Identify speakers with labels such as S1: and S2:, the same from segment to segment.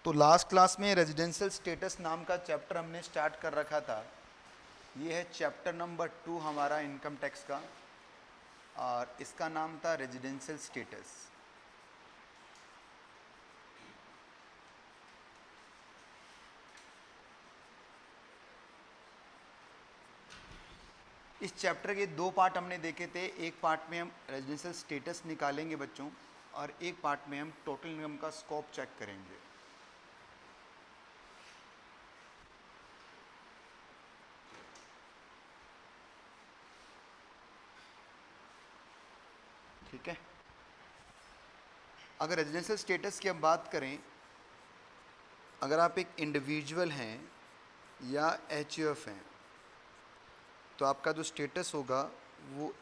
S1: तो last class में residential status नाम का चैप्टर हमने स्टार्ट कर रखा था। ये है चैप्टर नंबर 2 हमारा इनकम टैक्स का, और इसका नाम था रेजिडेंशियल स्टेटस। इस चैप्टर के 2 पार्ट हमने देखे थे। एक पार्ट में हम रेजिडेंशियल स्टेटस निकालेंगे बच्चों, और एक पार्ट में हम टोटल इनकम का स्कोप चेक करेंगे। ठीक है। अगर रेजिडेंशियल स्टेटस की हम बात करें, अगर आप एक इंडिविजुअल हैं या एचयूएफ हैं, तो आपका जो स्टेटस होगा वो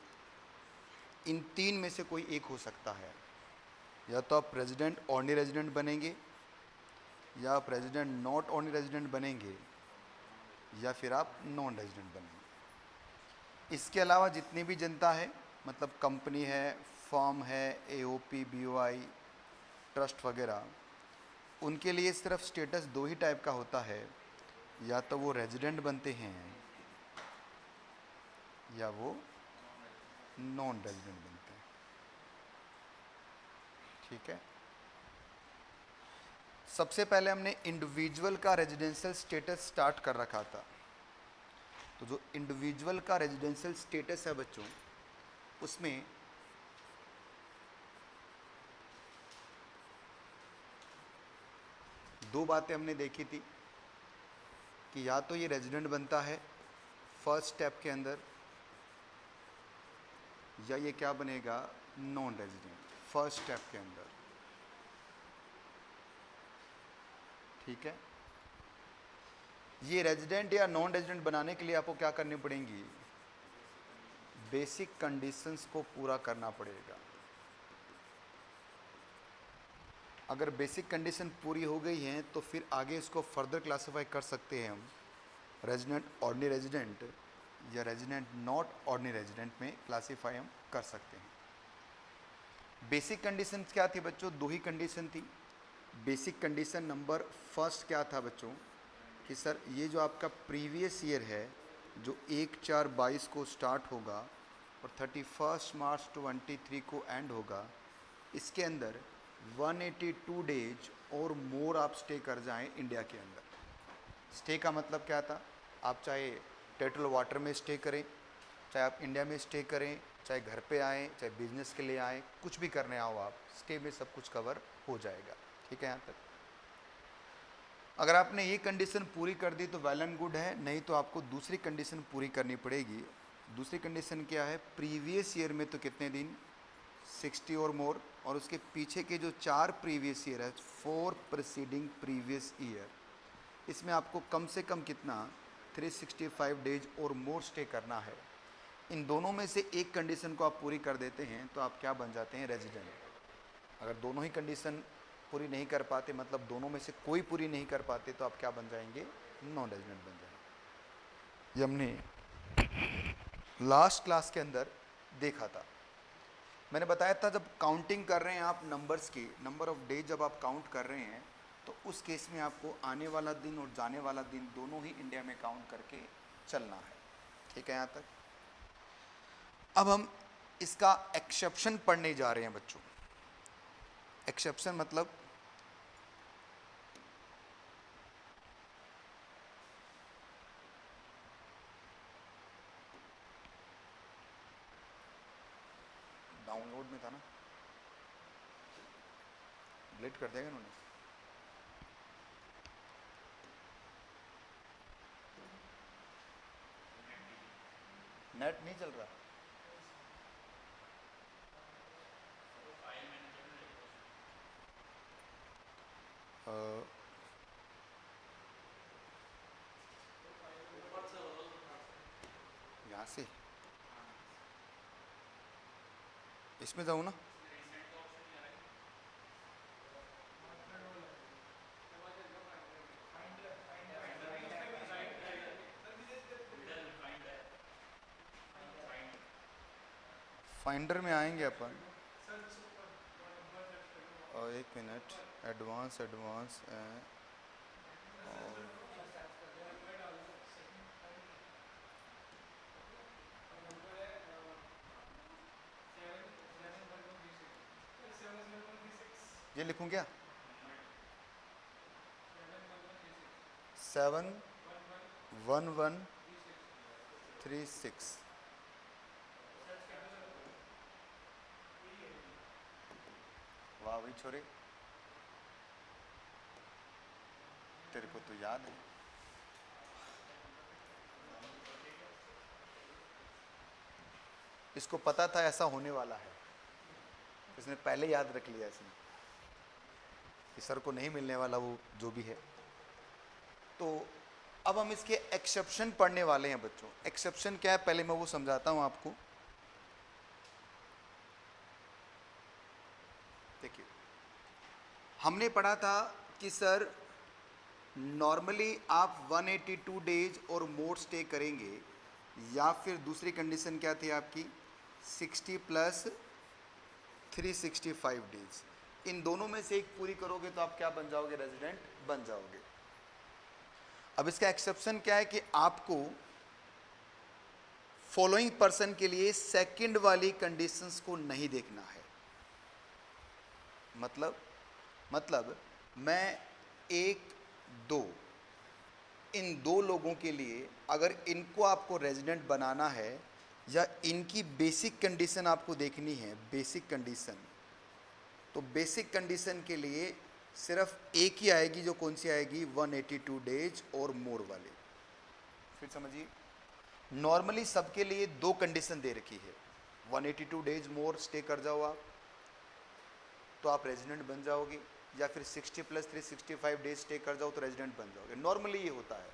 S1: इन 3 में से कोई एक हो सकता है। या तो आप रेजिडेंट ऑर्डिनरी रेजिडेंट बनेंगे, या आप रेजिडेंट नॉट ऑर्डिनरी रेजिडेंट बनेंगे, या फिर आप नॉन रेजिडेंट बनेंगे। इसके अलावा जितनी भी जनता है, मतलब कंपनी है, फर्म है, एओपी, बीओआई, ट्रस्ट वगैरह, उनके लिए सिर्फ स्टेटस 2 ही टाइप का होता है। या तो वो रेजिडेंट बनते हैं या वो नॉन रेजिडेंट बनते हैं। ठीक है। सबसे पहले हमने इंडिविजुअल का रेजिडेंशियल स्टेटस स्टार्ट कर रखा था। तो जो इंडिविजुअल का रेजिडेंशियल स्टेटस है बच्चों, उसमें दो बातें हमने देखी थी कि या तो ये रेजिडेंट बनता है फर्स्ट स्टेप के अंदर, या ये क्या बनेगा, नॉन रेजिडेंट फर्स्ट स्टेप के अंदर। ठीक है। ये रेजिडेंट या नॉन रेजिडेंट बनाने के लिए आपको क्या करनी पड़ेंगी, बेसिक कंडीशंस को पूरा करना पड़ेगा। अगर बेसिक कंडीशन पूरी हो गई हैं तो फिर आगे इसको फर्दर क्लासीफाई कर सकते हैं हम रेजिडेंट ऑर्डिनरी रेजिडेंट या रेजिडेंट नॉट ऑर्डिनरी रेजिडेंट में क्लासीफाई हम कर सकते हैं। बेसिक कंडीशन क्या थी बच्चों, 2 ही कंडीशन थी। बेसिक कंडीशन नंबर फर्स्ट क्या था बच्चों, कि सर ये जो आपका प्रीवियस ईयर है, जो 1/4/22 को स्टार्ट होगा और 31 मार्च 23 को एंड होगा, इसके अंदर 182 डेज और मोर आप स्टे कर जाएं इंडिया के अंदर। स्टे का मतलब क्या था, आप चाहे टर्टल वाटर में स्टे करें, चाहे आप इंडिया में स्टे करें, चाहे घर पे आएँ, चाहे बिजनेस के लिए आएँ, कुछ भी करने आओ आप, स्टे में सब कुछ कवर हो जाएगा। ठीक है। यहाँ तक अगर आपने ये कंडीशन पूरी कर दी तो वेल एंड गुड है, नहीं तो आपको दूसरी कंडीशन पूरी करनी पड़ेगी। दूसरी कंडीशन क्या है, प्रीवियस ईयर में तो कितने दिन, 60 और मोर, और उसके पीछे के जो 4 प्रीवियस ईयर है, 4 प्रीसीडिंग प्रीवियस ईयर, इसमें आपको कम से कम कितना, 365 डेज और मोर स्टे करना है। इन दोनों में से एक कंडीशन को आप पूरी कर देते हैं तो आप क्या बन जाते हैं, रेजिडेंट। अगर दोनों ही कंडीशन पूरी नहीं कर पाते, मतलब दोनों में से कोई पूरी नहीं कर पाते, तो आप क्या बन जाएंगे, नॉन रेजिडेंट बन जाएंगे। ये हमने लास्ट क्लास के अंदर देखा था। मैंने बताया था जब काउंटिंग कर रहे हैं आप नंबर्स की, नंबर ऑफ डेज जब आप काउंट कर रहे हैं, तो उस केस में आपको आने वाला दिन और जाने वाला दिन दोनों ही इंडिया में काउंट करके चलना है। ठीक है। यहाँ तक अब हम इसका एक्सेप्शन पढ़ने जा रहे हैं बच्चों। एक्सेप्शन मतलब डाउनलोड में था ना, डिलीट कर देगा उन्होंने। नेट नहीं चल रहा। यहाँ से इसमें जाऊँ ना, फाइंडर में आएंगे अपन। और एक मिनट, एडवांस ये लिखूं क्या? 71136। वाह भाई छोरे, तेरे को तो याद है। इसको पता था ऐसा होने वाला है, इसने पहले याद रख लिया इसने कि सर को नहीं मिलने वाला वो जो भी है। तो अब हम इसके एक्सेप्शन पढ़ने वाले हैं बच्चों। एक्सेप्शन क्या है पहले मैं वो समझाता हूं आपको। देखिए, हमने पढ़ा था कि सर नॉर्मली आप 182 डेज और मोर स्टे करेंगे, या फिर दूसरी कंडीशन क्या थी आपकी 60 प्लस 365 डेज। इन दोनों में से एक पूरी करोगे तो आप क्या बन जाओगे? रेजिडेंट बन जाओगे। अब इसका एक्सेप्शन क्या है कि आपको फॉलोइंग पर्सन के लिए सेकंड वाली कंडीशंस को नहीं देखना है। मतलब मैं 1 2 इन 2 लोगों के लिए अगर इनको आपको रेजिडेंट बनाना है या इनकी बेसिक कंडीशन आपको देखनी है, बेसिक कंडीशन, तो बेसिक कंडीशन के लिए सिर्फ एक ही आएगी, जो कौन सी आएगी? 182 डेज और मोर वाले। फिर समझिए, नॉर्मली सबके लिए 2 कंडीशन दे रखी है। 182 डेज मोर स्टे कर जाओ आप तो आप रेजिडेंट बन जाओगे, या फिर 60 प्लस 365 डेज स्टे कर जाओ तो रेजिडेंट बन जाओगे। नॉर्मली ये होता है।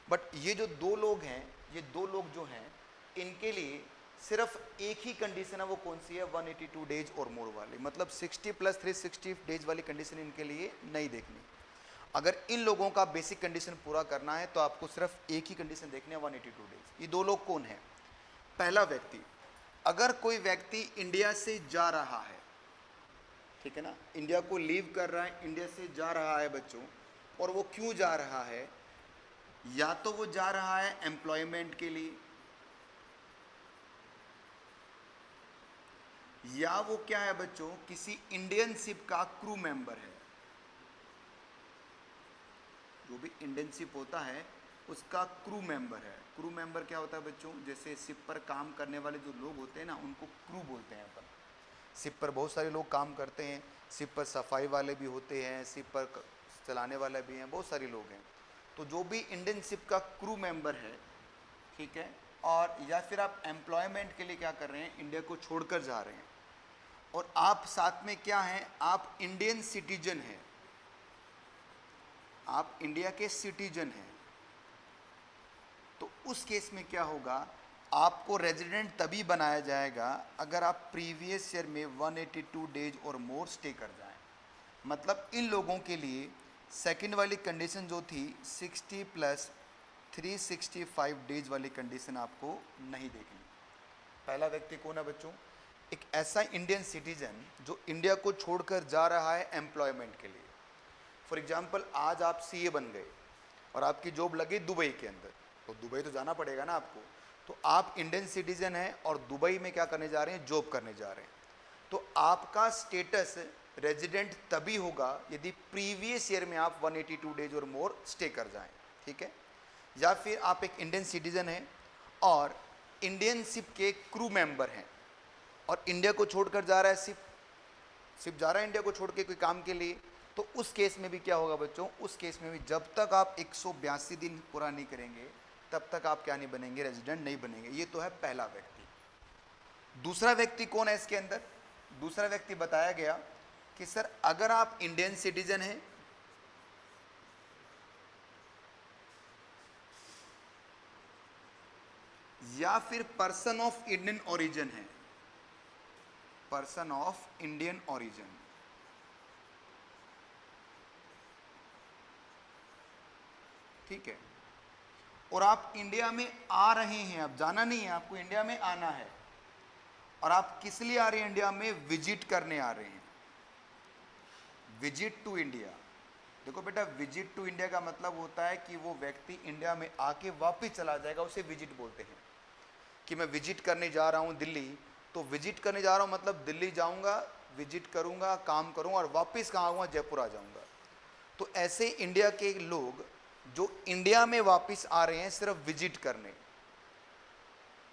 S1: बट ये जो 2 लोग हैं, ये 2 लोग जो हैं, इनके लिए सिर्फ एक ही कंडीशन है, वो कौन सी है? 182 डेज और मोर वाली। मतलब 60 प्लस 360 डेज वाली कंडीशन इनके लिए नहीं देखनी। अगर इन लोगों का बेसिक कंडीशन पूरा करना है तो आपको सिर्फ एक ही कंडीशन देखनी है, 182 डेज। ये 2 लोग कौन है? पहला व्यक्ति, अगर कोई व्यक्ति इंडिया से जा रहा है, ठीक है ना, इंडिया को लीव कर रहा है, इंडिया से जा रहा है बच्चों, और वो क्यों जा रहा है? या तो वो जा रहा है एम्प्लॉयमेंट के लिए, या वो क्या है बच्चों, किसी इंडियन शिप का क्रू मेंबर है। जो भी इंडियन शिप होता है उसका क्रू मेंबर है। क्रू मेंबर क्या होता है बच्चों? जैसे शिप पर काम करने वाले जो लोग होते हैं ना, उनको क्रू बोलते हैं अपन। शिप पर बहुत सारे लोग काम करते हैं, शिप पर सफाई वाले भी होते हैं, शिप पर चलाने वाले भी हैं, बहुत सारे लोग हैं। तो जो भी इंडियन शिप का क्रू मेंबर है, ठीक है, और या फिर आप एम्प्लॉयमेंट के लिए क्या कर रहे हैं, इंडिया को छोड़कर जा रहे हैं, और आप साथ में क्या हैं, आप इंडियन सिटीजन हैं, आप इंडिया के सिटीजन हैं, तो उस केस में क्या होगा, आपको रेजिडेंट तभी बनाया जाएगा अगर आप प्रीवियस ईयर में 182 डेज और मोर स्टे कर जाएं। मतलब इन लोगों के लिए सेकंड वाली कंडीशन जो थी 60 प्लस 365 डेज वाली कंडीशन आपको नहीं देखनी। पहला व्यक्ति कौन है बच्चों? एक ऐसा इंडियन सिटीजन जो इंडिया को छोड़कर जा रहा है एम्प्लॉयमेंट के लिए। फॉर एग्जाम्पल, आज आप सीए बन गए और आपकी जॉब लगी दुबई के अंदर, तो दुबई तो जाना पड़ेगा ना आपको। तो आप इंडियन सिटीजन हैं और दुबई में क्या करने जा रहे हैं? जॉब करने जा रहे हैं। तो आपका स्टेटस रेजिडेंट तभी होगा यदि प्रीवियस ईयर में आप 182 डेज और मोर स्टे कर जाएं, ठीक है। या फिर आप एक इंडियन सिटीजन हैं और इंडियन शिप के क्रू मेंबर हैं और इंडिया को छोड़कर जा रहा है, शिप जा रहा है इंडिया को छोड़ के कोई काम के लिए, तो उस केस में भी क्या होगा बच्चों? उस केस में भी जब तक आप 182 दिन पूरा नहीं करेंगे तब तक आप क्या नहीं बनेंगे? रेजिडेंट नहीं बनेंगे। ये तो है पहला व्यक्ति। दूसरा व्यक्ति कौन है इसके अंदर? दूसरा व्यक्ति बताया गया कि सर अगर आप इंडियन सिटीजन हैं, या फिर पर्सन ऑफ इंडियन ओरिजिन है, पर्सन ऑफ इंडियन ओरिजिन, ठीक है, और आप इंडिया में आ रहे हैं, अब जाना नहीं है, आपको इंडिया में आना है, और आप किस लिए आ रहे हैं? इंडिया में विजिट करने आ रहे हैं। Visit to India. देखो बेटा, विजिट टू इंडिया का मतलब होता है कि वो व्यक्ति इंडिया में आके वापस चला जाएगा, उसे विजिट बोलते हैं। कि मैं विजिट करने जा रहा हूँ दिल्ली, तो विजिट करने जा रहा हूँ मतलब दिल्ली जाऊँगा, विजिट करूँगा, काम करूँगा और वापस कहाँ आऊँगा, जयपुर आ जाऊँगा। तो ऐसे इंडिया के लोग जो इंडिया में वापस आ रहे हैं सिर्फ विजिट करने।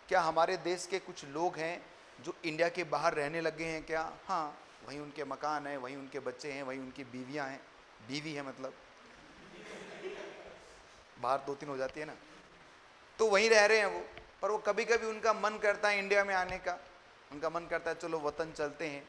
S1: क्या हमारे देश के कुछ लोग हैं जो इंडिया के बाहर रहने लगे हैं क्या? हाँ, वहीं उनके मकान हैं, वहीं उनके बच्चे हैं, वहीं उनकी बीवियां हैं। बीवी है मतलब बाहर 2-3 हो जाती है ना, तो वहीं रह रहे हैं वो। पर वो कभी कभी उनका मन करता है इंडिया में आने का, उनका मन करता है चलो वतन चलते हैं,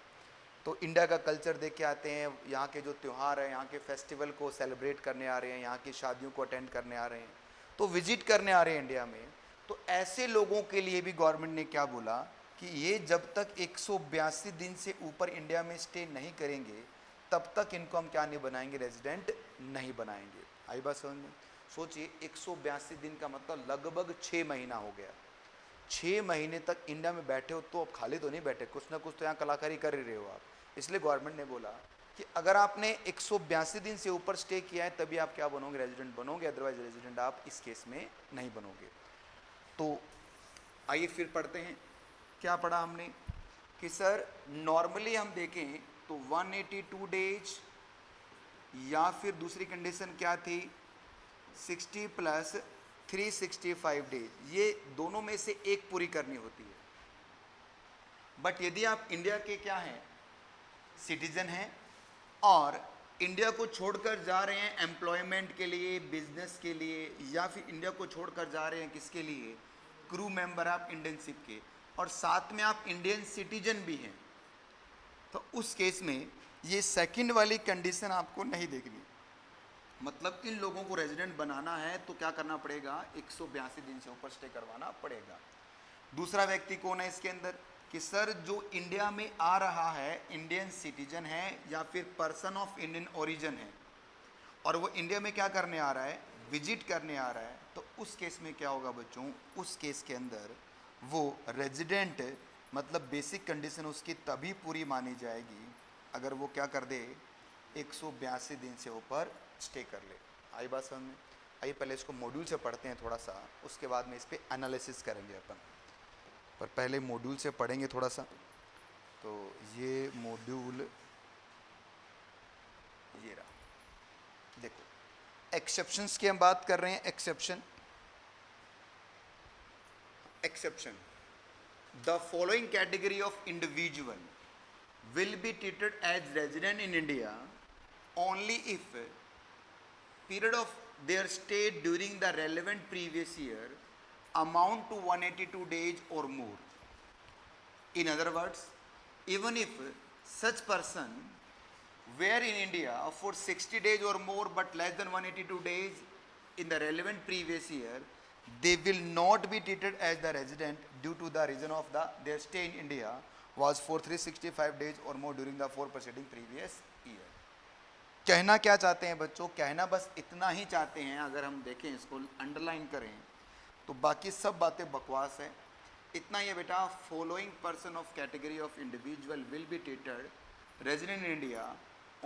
S1: तो इंडिया का कल्चर देख के आते हैं, यहाँ के जो त्यौहार है, यहाँ के फेस्टिवल को सेलिब्रेट करने आ रहे हैं, यहाँ की शादियों को अटेंड करने आ रहे हैं, तो विजिट करने आ रहे हैं इंडिया में। तो ऐसे लोगों के लिए भी गवर्नमेंट ने क्या बोला कि ये जब तक 182 दिन से ऊपर इंडिया में स्टे नहीं करेंगे तब तक इनको हम क्या नहीं बनाएंगे, रेजिडेंट नहीं बनाएंगे। आई बात समझ में? सोचिए 182 दिन का मतलब लगभग 6 महीना हो गया। 6 महीने तक इंडिया में बैठे हो तो अब खाली तो नहीं बैठे, कुछ ना कुछ तो यहाँ कलाकारी कर ही रहे हो आप। इसलिए गवर्नमेंट ने बोला कि अगर आपने 182 दिन से ऊपर स्टे किया है तभी आप क्या बनोगे, रेजिडेंट बनोगे, अदरवाइज रेजिडेंट आप इस केस में नहीं बनोगे। तो आइए फिर पढ़ते हैं। क्या पढ़ा हमने कि सर नॉर्मली हम देखें तो 182 डेज या फिर दूसरी कंडीशन क्या थी 60 प्लस 365 डेज, ये दोनों में से एक पूरी करनी होती है। बट यदि आप इंडिया के क्या हैं, सिटीजन हैं और इंडिया को छोड़कर जा रहे हैं एम्प्लॉयमेंट के लिए, बिजनेस के लिए, या फिर इंडिया को छोड़कर जा रहे हैं किसके लिए, क्रू मेंबर आप इंडियन शिप के, और साथ में आप इंडियन सिटीजन भी हैं, तो उस केस में ये सेकंड वाली कंडीशन आपको नहीं देखनी। मतलब इन लोगों को रेजिडेंट बनाना है तो क्या करना पड़ेगा, 182 दिन से ऊपर स्टे करवाना पड़ेगा। दूसरा व्यक्ति कौन है इसके अंदर कि सर जो इंडिया में आ रहा है इंडियन सिटीजन है या फिर पर्सन ऑफ इंडियन ओरिजिन है और वो इंडिया में क्या करने आ रहा है, विजिट करने आ रहा है, तो उस केस में क्या होगा बच्चों, उस केस के अंदर वो रेजिडेंट मतलब बेसिक कंडीशन उसकी तभी पूरी मानी जाएगी अगर वो क्या कर दे, 182 दिन से ऊपर स्टे कर ले। आई बात समझ में? आइए पहले इसको मॉड्यूल से पढ़ते हैं थोड़ा सा, उसके बाद में इस पर एनालिसिस करेंगे अपन, पर पहले मॉड्यूल से पढ़ेंगे थोड़ा सा। तो ये मॉड्यूल ये रहा, देखो एक्सेप्शंस की हम बात कर रहे हैं। Exception, the following category of individual will be treated as resident in India only if period of their stay during the relevant previous year amount to 182 days or more. In other words, even if such person were in India for 60 days or more but less than 182 days in the relevant previous year, they will not be treated as the resident due to the reason of their stay in India was for 365 days or more during the 4 preceding previous year. कहना क्या चाहते हैं बच्चों, कहना बस इतना ही चाहते हैं, अगर हम देखें इसको अंडरलाइन करें तो बाकी सब बातें बकवास है। इतना ये बेटा, following person of category of individual will be treated resident in India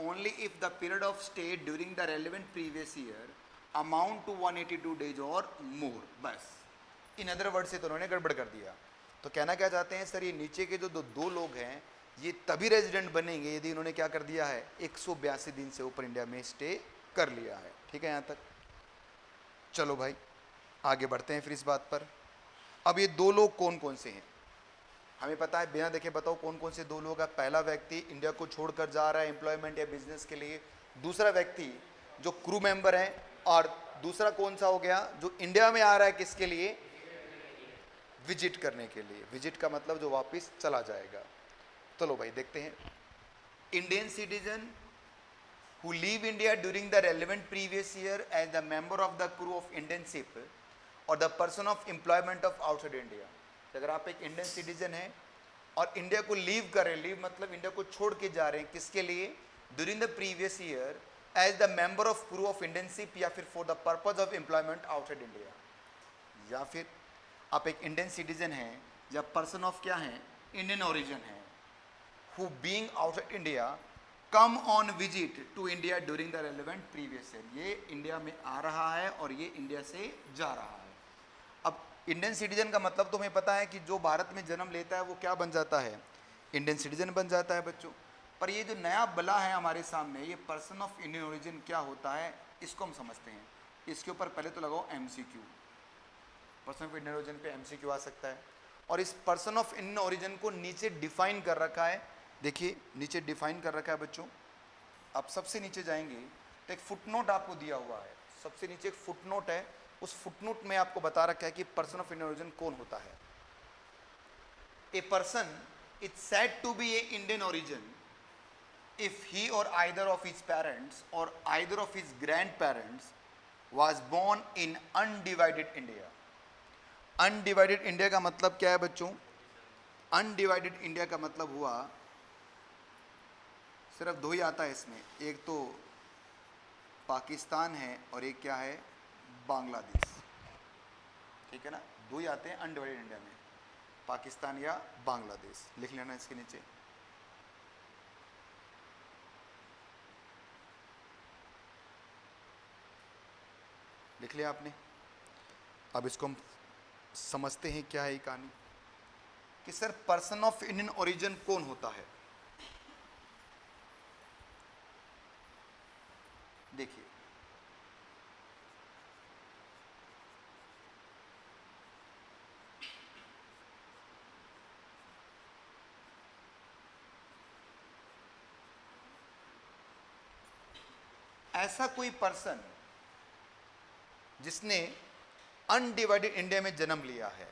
S1: only if the period of stay during the relevant previous year amount to 182 days और मोर। बस इन अदर वर्ड से तो उन्होंने गड़बड़ कर दिया। तो कहना क्या चाहते हैं सर, ये नीचे के जो दो लोग हैं ये तभी रेजिडेंट बनेंगे यदि इन्होंने क्या कर दिया है, 182 दिन से ऊपर इंडिया में स्टे कर लिया है। ठीक है यहाँ तक? चलो भाई आगे बढ़ते हैं फिर इस बात पर। अब ये दो लोग कौन कौन से हैं हमें पता है, बिना देखे बताओ कौन कौन से दो लोग हैं। पहला व्यक्ति इंडिया को छोड़कर जा रहा है एम्प्लॉयमेंट या बिजनेस के लिए, दूसरा व्यक्ति जो क्रू मेंबर है, और दूसरा कौन सा हो गया जो इंडिया में आ रहा है किसके लिए, विजिट करने के लिए। विजिट का मतलब जो वापस चला जाएगा। चलो भाई देखते हैं। Indian citizen who leave India during the relevant previous year as the member of the crew of Indian ship or the person of employment of outside India। अगर आप एक इंडियन सिटीजन हैं और इंडिया को लीव कर रहे हैं, leave मतलब इंडिया को छोड़ के जा रहे हैं, किसके लिए, during the previous year as the member of crew of Indian ship या फिर for the purpose of employment outside India, या फिर आप एक इंडियन सिटीजन हैं या पर्सन ऑफ क्या हैं, इंडियन ओरिजिन है, who being outside India come on visit to India during the relevant previous year, ये इंडिया में आ रहा है और ये इंडिया से जा रहा है। अब इंडियन सिटीजन का मतलब तुम्हें पता है कि जो भारत में जन्म लेता है वो क्या बन जाता है, इंडियन सिटीजन बन जाता है बच्चों। पर ये जो नया बला है हमारे सामने, ये पर्सन ऑफ इंडियन ओरिजिन क्या होता है इसको हम समझते हैं। इसके ऊपर पहले तो लगाओ MCQ, person of Indian origin पे एमसीक्यू आ सकता है। और इस पर्सन ऑफ इंडियन ओरिजिन को नीचे डिफाइन कर रखा है, देखिए नीचे डिफाइन कर रखा है बच्चों। आप सबसे नीचे जाएंगे तो एक फुटनोट आपको दिया हुआ है, सबसे नीचे एक फुटनोट है, उस फुटनोट में आपको बता रखा है कि पर्सन ऑफ इंडियन ओरिजिन कौन होता है। A person is said to be a Indian origin if he or either of his parents or either of his grandparents was born in undivided India। Undivided India का मतलब क्या है बच्चों? Undivided India का मतलब हुआ, सिर्फ दो ही आता है इसमें, एक तो पाकिस्तान है और एक क्या है, बांग्लादेश, ठीक है ना, दो ही आते हैं अनडिवाइडेड इंडिया में, पाकिस्तान या बांग्लादेश। लिख लेना इसके नीचे। लिख लिया आपने? अब इसको हम समझते हैं क्या है ये कहानी कि sir person of Indian origin कौन होता है। देखिए ऐसा कोई पर्सन जिसने अनडिवाइडेड इंडिया में जन्म लिया है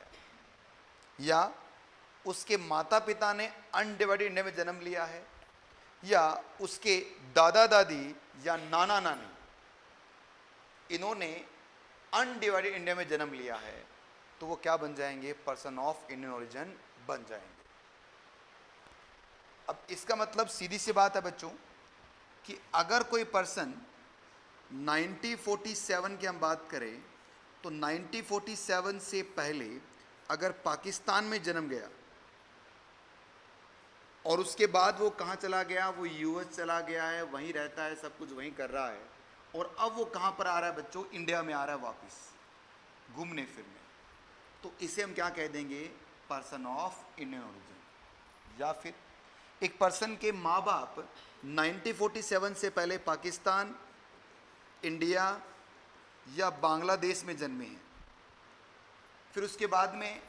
S1: या उसके माता पिता ने अनडिवाइडेड इंडिया में जन्म लिया है या उसके दादा दादी या नाना नानी इन्होंने अनडिवाइडेड इंडिया में जन्म लिया है, तो वो क्या बन जाएंगे, पर्सन ऑफ इंडियन ओरिजिन बन जाएंगे। अब इसका मतलब सीधी सी बात है बच्चों कि अगर कोई पर्सन 1947 की हम बात करें तो 1947 से पहले अगर पाकिस्तान में जन्म गया और उसके बाद वो कहाँ चला गया, वो यूएस चला गया है, वहीं रहता है, सब कुछ वहीं कर रहा है, और अब वो कहाँ पर आ रहा है बच्चों, इंडिया में आ रहा है वापस घूमने फिरने, तो इसे हम क्या कह देंगे, पर्सन ऑफ इंडियन ओरिजिन। या फिर एक पर्सन के माँ बाप 1947 से पहले पाकिस्तान, इंडिया या बांग्लादेश में जन्मे हैं, फिर उसके बाद में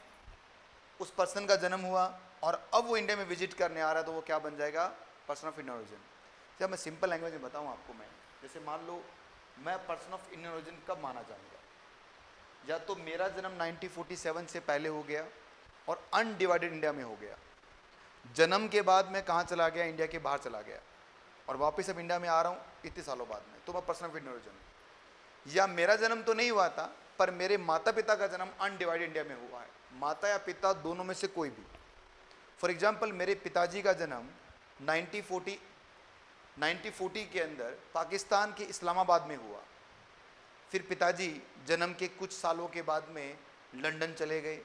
S1: उस पर्सन का जन्म हुआ और अब वो इंडिया में विजिट करने आ रहा है, तो वो क्या बन जाएगा, पर्सन ऑफ इंडियन ओरिजिन। जब मैं सिंपल लैंग्वेज में बताऊं आपको, मैं जैसे मान लो मैं पर्सन ऑफ इंडियन ओरिजिन कब माना जाऊंगा, या तो मेरा जन्म 1947 से पहले हो गया और अनडिवाइडेड इंडिया में हो गया, जन्म के बाद मैं कहाँ चला गया, इंडिया के बाहर चला गया और वापस अब इंडिया में आ रहा हूँ इतने सालों बाद में, तो मैं पर्सन ऑफ इंडियन ओरिजिन। या मेरा जन्म तो नहीं हुआ था पर मेरे माता पिता का जन्म अनडिवाइडेड इंडिया में हुआ है, माता या पिता दोनों में से कोई भी। फॉर एग्जांपल मेरे पिताजी का जन्म 1940 के अंदर पाकिस्तान के इस्लामाबाद में हुआ, फिर पिताजी जन्म के कुछ सालों के बाद में लंदन चले गए,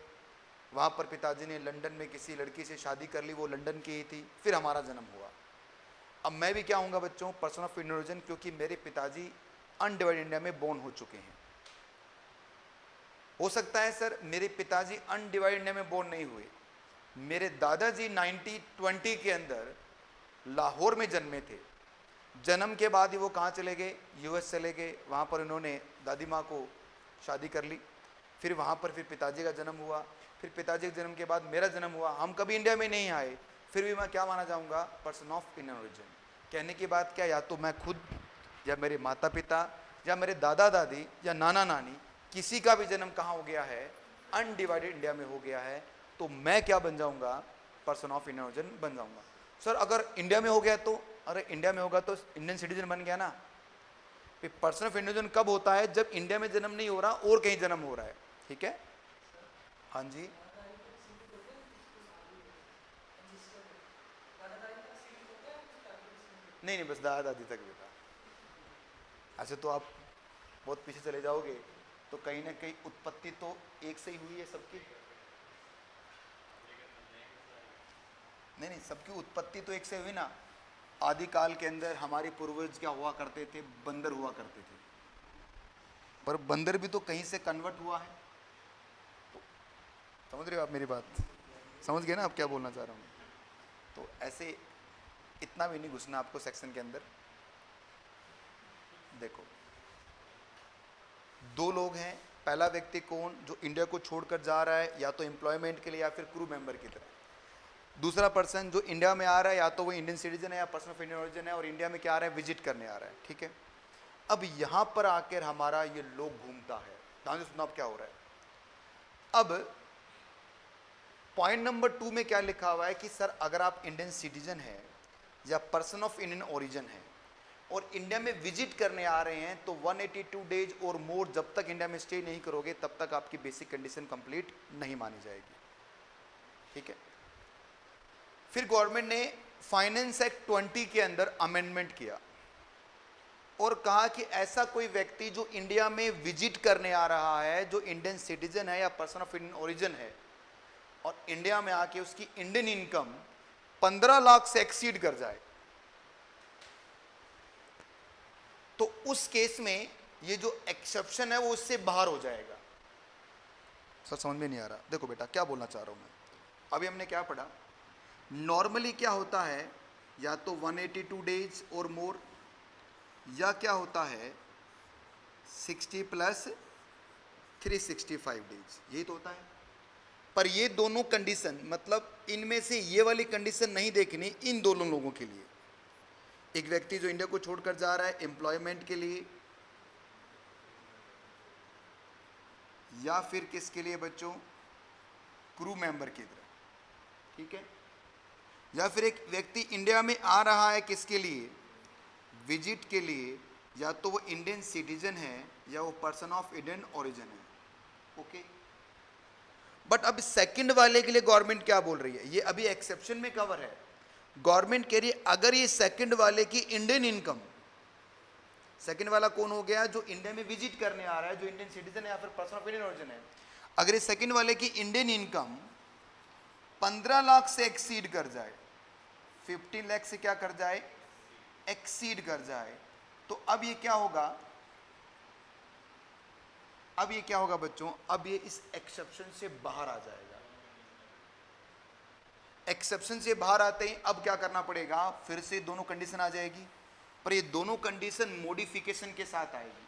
S1: वहाँ पर पिताजी ने लंदन में किसी लड़की से शादी कर ली, वो लंदन की ही थी, फिर हमारा जन्म हुआ। अब मैं भी क्या हूँगा बच्चों, पर्सन ऑफ इंडियन ओरिजिन, क्योंकि मेरे पिताजी अनडिवाइडेड इंडिया में बोर्न हो चुके हैं। हो सकता है सर मेरे पिताजी अनडिवाइडेड इंडिया में बोर्न नहीं हुए, मेरे दादाजी 1920 के अंदर लाहौर में जन्मे थे, जन्म के बाद ही वो कहाँ चले गए, यूएस चले गए, वहाँ पर उन्होंने दादी माँ को शादी कर ली, फिर वहाँ पर फिर पिताजी का जन्म हुआ, फिर पिताजी के जन्म के बाद मेरा जन्म हुआ, हम कभी इंडिया में नहीं आए, फिर भी मैं क्या माना जाऊँगा, पर्सन ऑफ इंडियन ओरिजिन। कहने की बात क्या, या तो मैं खुद या मेरे माता पिता या मेरे दादा दादी या नाना नानी किसी का भी जन्म कहाँ हो गया है, अनडिवाइडेड इंडिया में हो गया है, तो मैं क्या बन जाऊँगा, पर्सन ऑफ इंडियन ओरिजिन बन जाऊँगा। सर अगर इंडिया में हो गया तो, अरे इंडिया में होगा तो इंडियन सिटीजन बन गया ना। फिर पर्सन ऑफ इंडियन कब होता है, जब इंडिया में जन्म नहीं हो रहा और कहीं जन्म हो रहा है, ठीक है। हाँ जी, नहीं नहीं, बस दादा दादी तक बेटा। अच्छा तो आप बहुत पीछे चले जाओगे तो कहीं ना कहीं उत्पत्ति तो एक से ही हुई है सबकी, नहीं नहीं, सबकी उत्पत्ति तो एक से हुई ना, आदिकाल के अंदर हमारे पूर्वज क्या हुआ करते थे, बंदर हुआ करते थे, पर बंदर भी तो कहीं से कन्वर्ट हुआ है। समझ रहे हो आप मेरी बात? समझ गए ना आप क्या बोलना चाह रहा हूँ? तो ऐसे इतना भी नहीं घुसना आपको सेक्शन के अंदर। देखो, दो लोग हैं, पहला व्यक्ति कौन, जो इंडिया को छोड़कर जा रहा है या तो एम्प्लॉयमेंट के लिए या फिर क्रू मेंबर की तरह। दूसरा पर्सन जो इंडिया में आ रहा है, या तो वो इंडियन सिटीजन है या पर्सन ऑफ इंडियन ओरिजिन है, और इंडिया में क्या आ रहा है, विजिट करने आ रहा है। ठीक है, अब यहां पर आकर हमारा ये लोग घूमता है। ध्यान से सुनो अब क्या हो रहा है। अब पॉइंट नंबर 2 में क्या लिखा हुआ है कि सर अगर आप इंडियन सिटीजन है या पर्सन ऑफ इंडियन ओरिजिन है और इंडिया में विजिट करने आ रहे हैं, तो 182 डेज और मोर जब तक इंडिया में स्टे नहीं करोगे तब तक आपकी बेसिक कंडीशन कंप्लीट नहीं मानी जाएगी। ठीक है, फिर गवर्नमेंट ने फाइनेंस एक्ट 20 के अंदर अमेंडमेंट किया और कहा कि ऐसा कोई व्यक्ति जो इंडिया में विजिट करने आ रहा है, जो इंडियन सिटीजन है या पर्सन ऑफ इंडियन ओरिजिन है, और इंडिया में आके उसकी इंडियन इनकम 15 लाख से एक्सीड कर जाए, तो उस केस में ये जो एक्सेप्शन है वो उससे बाहर हो जाएगा। सर समझ में नहीं आ रहा? देखो बेटा क्या बोलना चाह रहा हूं मैं। अभी हमने क्या पढ़ा, नॉर्मली क्या होता है, या तो 182 डेज और मोर, या क्या होता है 60 प्लस 365 डेज, यही तो होता है। पर ये दोनों कंडीशन, मतलब इनमें से ये वाली कंडीशन नहीं देखनी इन दोनों लोगों के लिए। एक व्यक्ति जो इंडिया को छोड़कर जा रहा है एम्प्लॉयमेंट के लिए, या फिर किसके लिए बच्चों, क्रू मेंबर की तरह। ठीक है, या फिर एक व्यक्ति इंडिया में आ रहा है किसके लिए, विजिट के लिए, या तो वो इंडियन सिटीजन है या वो पर्सन ऑफ इंडियन ओरिजिन है। ओके, बट अब सेकंड वाले के लिए गवर्नमेंट क्या बोल रही है, ये अभी एक्सेप्शन में कवर है। गवर्नमेंट कह रही है अगर ये सेकंड वाले की इंडियन इनकम, सेकंड वाला कौन हो गया, जो इंडिया में विजिट करने आ रहा है, जो इंडियन सिटीजन है या फिर पर्सन ऑफ इंडियन ओरिजिन है, अगर ये सेकंड वाले की इंडियन इनकम 15 लाख से एक्सीड कर जाए, 15 लाख से क्या कर जाए, एक्सीड कर जाए, तो अब ये क्या होगा, अब ये क्या होगा बच्चों, अब ये इस एक्सेप्शन से बाहर आ जाएगा। एक्सेप्शन से बाहर आते ही अब क्या करना पड़ेगा, फिर से दोनों कंडीशन आ जाएगी, पर ये दोनों कंडीशन मॉडिफिकेशन के साथ आएगी।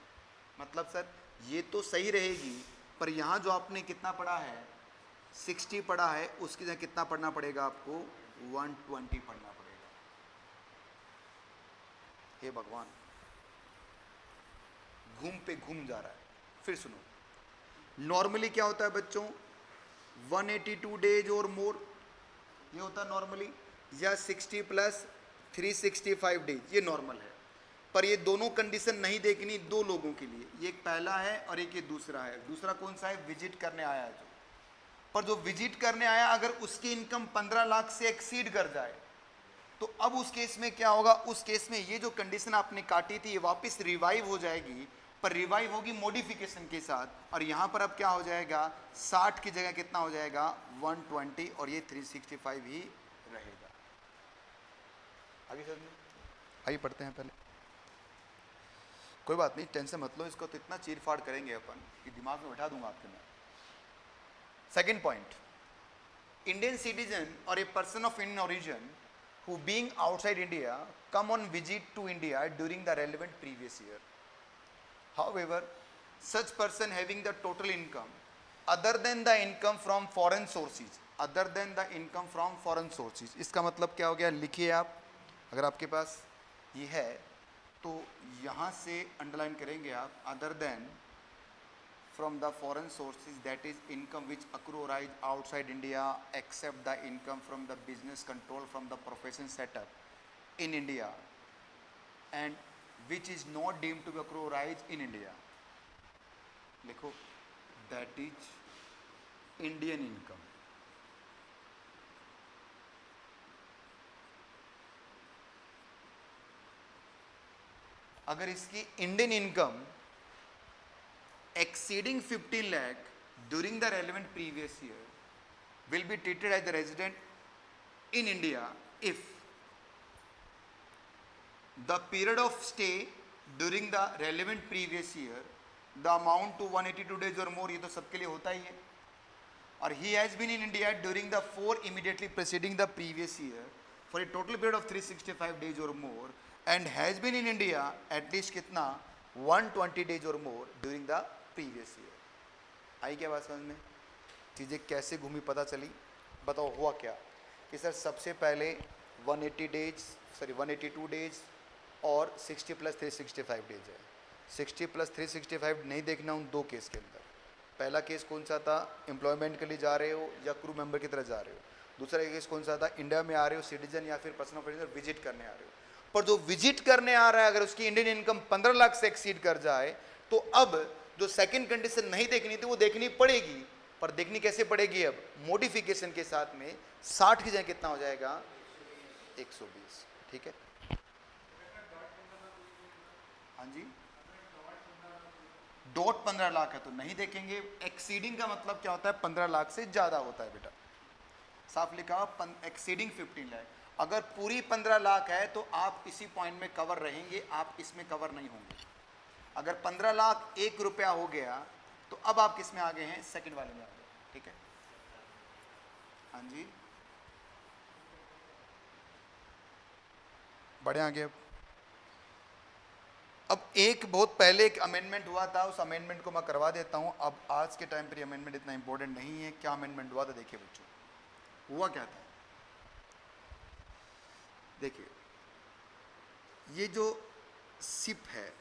S1: मतलब सर ये तो सही रहेगी, पर यहां जो आपने कितना पढ़ा है 60 पढ़ा है, उसकी जगह कितना पढ़ना पड़ेगा आपको, 120 पढ़ना पड़ेगा। हे भगवान, घूम पे घूम जा रहा है। फिर सुनो, नॉर्मली क्या होता है बच्चों, 182 डेज और मोर, ये होता है नॉर्मली, या 60 प्लस 365 डेज, ये नॉर्मल है। पर ये दोनों कंडीशन नहीं देखनी दो लोगों के लिए, ये एक पहला है और एक ये दूसरा है। दूसरा कौन सा है, विजिट करने आया है जो, पर जो विजिट करने आया अगर उसकी इनकम 15 लाख से एक्सीड कर जाए, तो अब उस केस में क्या होगा, उस केस में ये जो कंडीशन आपने काटी थी ये वापस रिवाइव हो जाएगी, पर रिवाइव होगी मॉडिफिकेशन के साथ, और यहां पर अब क्या हो जाएगा, 60 की जगह कितना हो जाएगा, 120, और ये 365 ही रहेगा। आगे समझ, आइए पढ़ते हैं। पहले कोई बात नहीं, टेंशन मत लो, इसको तो इतना चीर फाड़ करेंगे अपन कि दिमाग में बैठा दूंगा आपके मैं। सेकेंड पॉइंट, इंडियन सिटीजन और a person of Indian origin who being outside India come on visit to India during the relevant previous year. However, such person having the total income other than the income from foreign sources, other than the income from foreign sources, इसका मतलब क्या हो गया, लिखिए आप, अगर आपके पास ये है तो यहाँ से अंडरलाइन करेंगे आप, other than from the foreign sources, that is income which accrue or arise outside India except the income from the business control from the profession set up in India and which is not deemed to be accrue or arise in India. लिखो, that is Indian income. अगर इसकी Indian income exceeding 15 lakh during the relevant previous year will be treated as the resident in India if the period of stay during the relevant previous year, the amount to 182 days और more, ये तो सबके लिए होता ही है। और he has been in India during the 4 immediately preceding the previous year for a total period of 365 days और more, and has been in India at least कितना 120 डेज और more during the previous year. आई क्या बात समझ में? चीज़ें कैसे घूमी पता चली? बताओ हुआ क्या कि सर सबसे पहले 182 डेज और 60 + 365 डेज है। 60 + 365 नहीं देखना उन दो केस के अंदर। पहला केस कौन सा था, एम्प्लॉयमेंट के लिए जा रहे हो या क्रू मेंबर की तरह जा रहे हो। दूसरा केस कौन सा था, इंडिया में आ रहे हो सिटीजन या फिर पर्सन ऑफ इंडियन विजिट करने आ रहे हो। पर जो विजिट करने आ रहा है अगर उसकी इंडियन इनकम 15 लाख से एक्सीड कर जाए तो अब जो सेकंड कंडीशन नहीं देखनी थी वो देखनी पड़ेगी। पर देखनी कैसे पड़ेगी? अब मॉडिफिकेशन के साथ में 60 की जगह कितना हो जाएगा 120। ठीक है, हाँ जी, डॉट 15 लाख है तो नहीं देखेंगे। एक्सीडिंग का मतलब क्या होता है? 15 लाख से ज्यादा होता है बेटा, साफ लिखा एक्सीडिंग 15 लाख। अगर पूरी 15 लाख है तो आप इसी पॉइंट में कवर रहेंगे, आप इसमें कवर नहीं होंगे। अगर 15 लाख 1 रुपया हो गया तो अब आप किस में आ गए हैं? सेकंड वाले में आ गए। ठीक है, हाँ जी, बढ़े आगे। अब एक बहुत पहले एक अमेंडमेंट हुआ था, उस अमेंडमेंट को मैं करवा देता हूं। अब आज के टाइम पर अमेंडमेंट इतना इंपॉर्टेंट नहीं है। क्या अमेंडमेंट हुआ था देखिए बच्चों, हुआ क्या था देखिए। ये जो सिप है,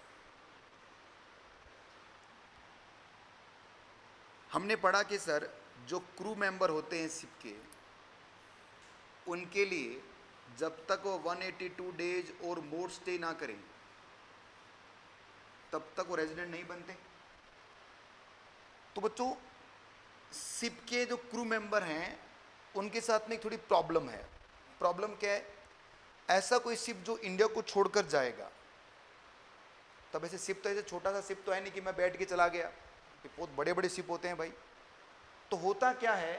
S1: हमने पढ़ा कि सर जो क्रू मेंबर होते हैं सिप के, उनके लिए जब तक वो 182 डेज और मोर स्टे ना करें तब तक वो रेजिडेंट नहीं बनते। तो बच्चों सिप के जो क्रू मेंबर हैं उनके साथ में एक थोड़ी प्रॉब्लम है। प्रॉब्लम क्या है? ऐसा कोई सिप जो इंडिया को छोड़कर जाएगा, तब ऐसे सिप तो ऐसे छोटा सा सिप तो है नहीं कि मैं बैठ के चला गया, ये बहुत बड़े बड़े सिप होते हैं भाई। तो होता क्या है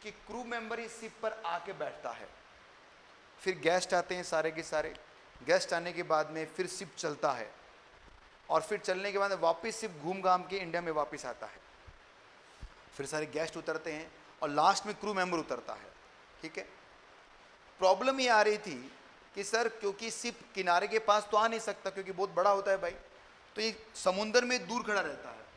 S1: कि क्रू मेंबर इस सिप पर आके बैठता है, फिर गेस्ट आते हैं सारे के सारे। गेस्ट आने के बाद में फिर सिप चलता है और फिर चलने के बाद वापस सिप घूम घाम के इंडिया में वापस आता है। फिर सारे गेस्ट उतरते हैं और लास्ट में क्रू मेंबर उतरता है। ठीक है, प्रॉब्लम ये आ रही थी कि सर क्योंकि सिप किनारे के पास तो आ नहीं सकता क्योंकि बहुत बड़ा होता है भाई, तो ये समुद्र में दूर खड़ा रहता है।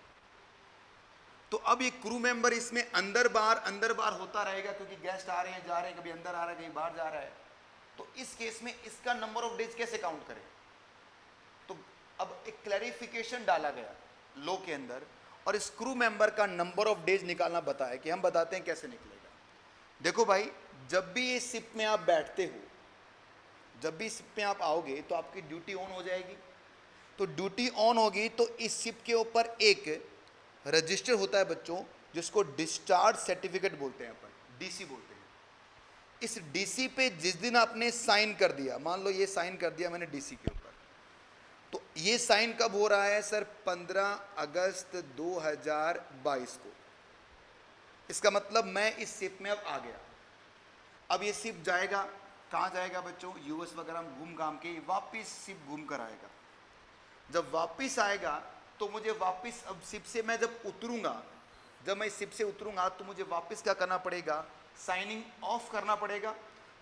S1: तो अब ये क्रू मेंबर इसमें अंदर बाहर होता रहेगा क्योंकि गेस्ट आ रहे हैं जा रहे हैं, कभी अंदर आ रहा है कहीं बाहर जा रहा है। तो इस केस में इसका नंबर ऑफ डेज कैसे काउंट करें? तो अब एक क्लैरिफिकेशन डाला गया लॉ के अंदर और इस क्रू मेंबर का नंबर ऑफ डेज निकालना बताया कि हम बताते हैं कैसे निकलेगा। देखो भाई, जब भी इस शिप में आप बैठते हो, जब भी शिप में आप आओगे तो आपकी ड्यूटी ऑन हो जाएगी। तो ड्यूटी ऑन होगी तो इस शिप के ऊपर एक रजिस्टर होता है बच्चों, जिसको डिस्चार्ज सर्टिफिकेट बोलते हैं, अपन डीसी बोलते हैं। इस डीसी पे जिस दिन आपने साइन कर दिया, मान लो ये साइन कर दिया मैंने डीसी के ऊपर, तो ये साइन कब हो रहा है सर? 15 अगस्त 2022 को। इसका मतलब मैं इस शिप में अब आ गया। अब ये शिप जाएगा, कहाँ जाएगा बच्चों? यूएस वगैरह में घूम घाम के वापिस शिप घूम कर आएगा। जब वापिस आएगा तो मुझे वापिस अब शिप से मैं जब उतरूंगा, जब मैं इस शिप से उतरूंगा तो मुझे वापिस क्या करना पड़ेगा? साइनिंग ऑफ करना पड़ेगा।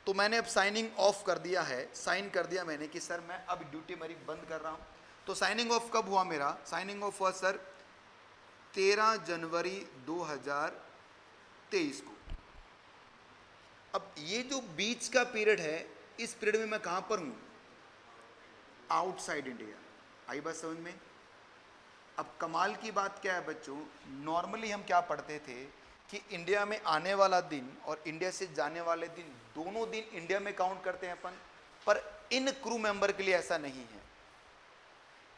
S1: तो मैंने अब साइनिंग ऑफ कर दिया है, साइन कर दिया मैंने कि सर मैं अब ड्यूटी मेरी बंद कर रहा हूँ। तो साइनिंग ऑफ कब हुआ मेरा? साइनिंग ऑफ हुआ सर 13 जनवरी 2023 को। अब ये जो बीच का पीरियड है, इस पीरियड में मैं कहाँ पर हूँ? Outside India. आई बात समझ में? अब कमाल की बात क्या है बच्चों, नॉर्मली हम क्या पढ़ते थे कि इंडिया में आने वाला दिन और इंडिया से जाने वाले दिन, दोनों दिन इंडिया में काउंट करते हैं अपन। पर इन क्रू मेंबर के लिए ऐसा नहीं है।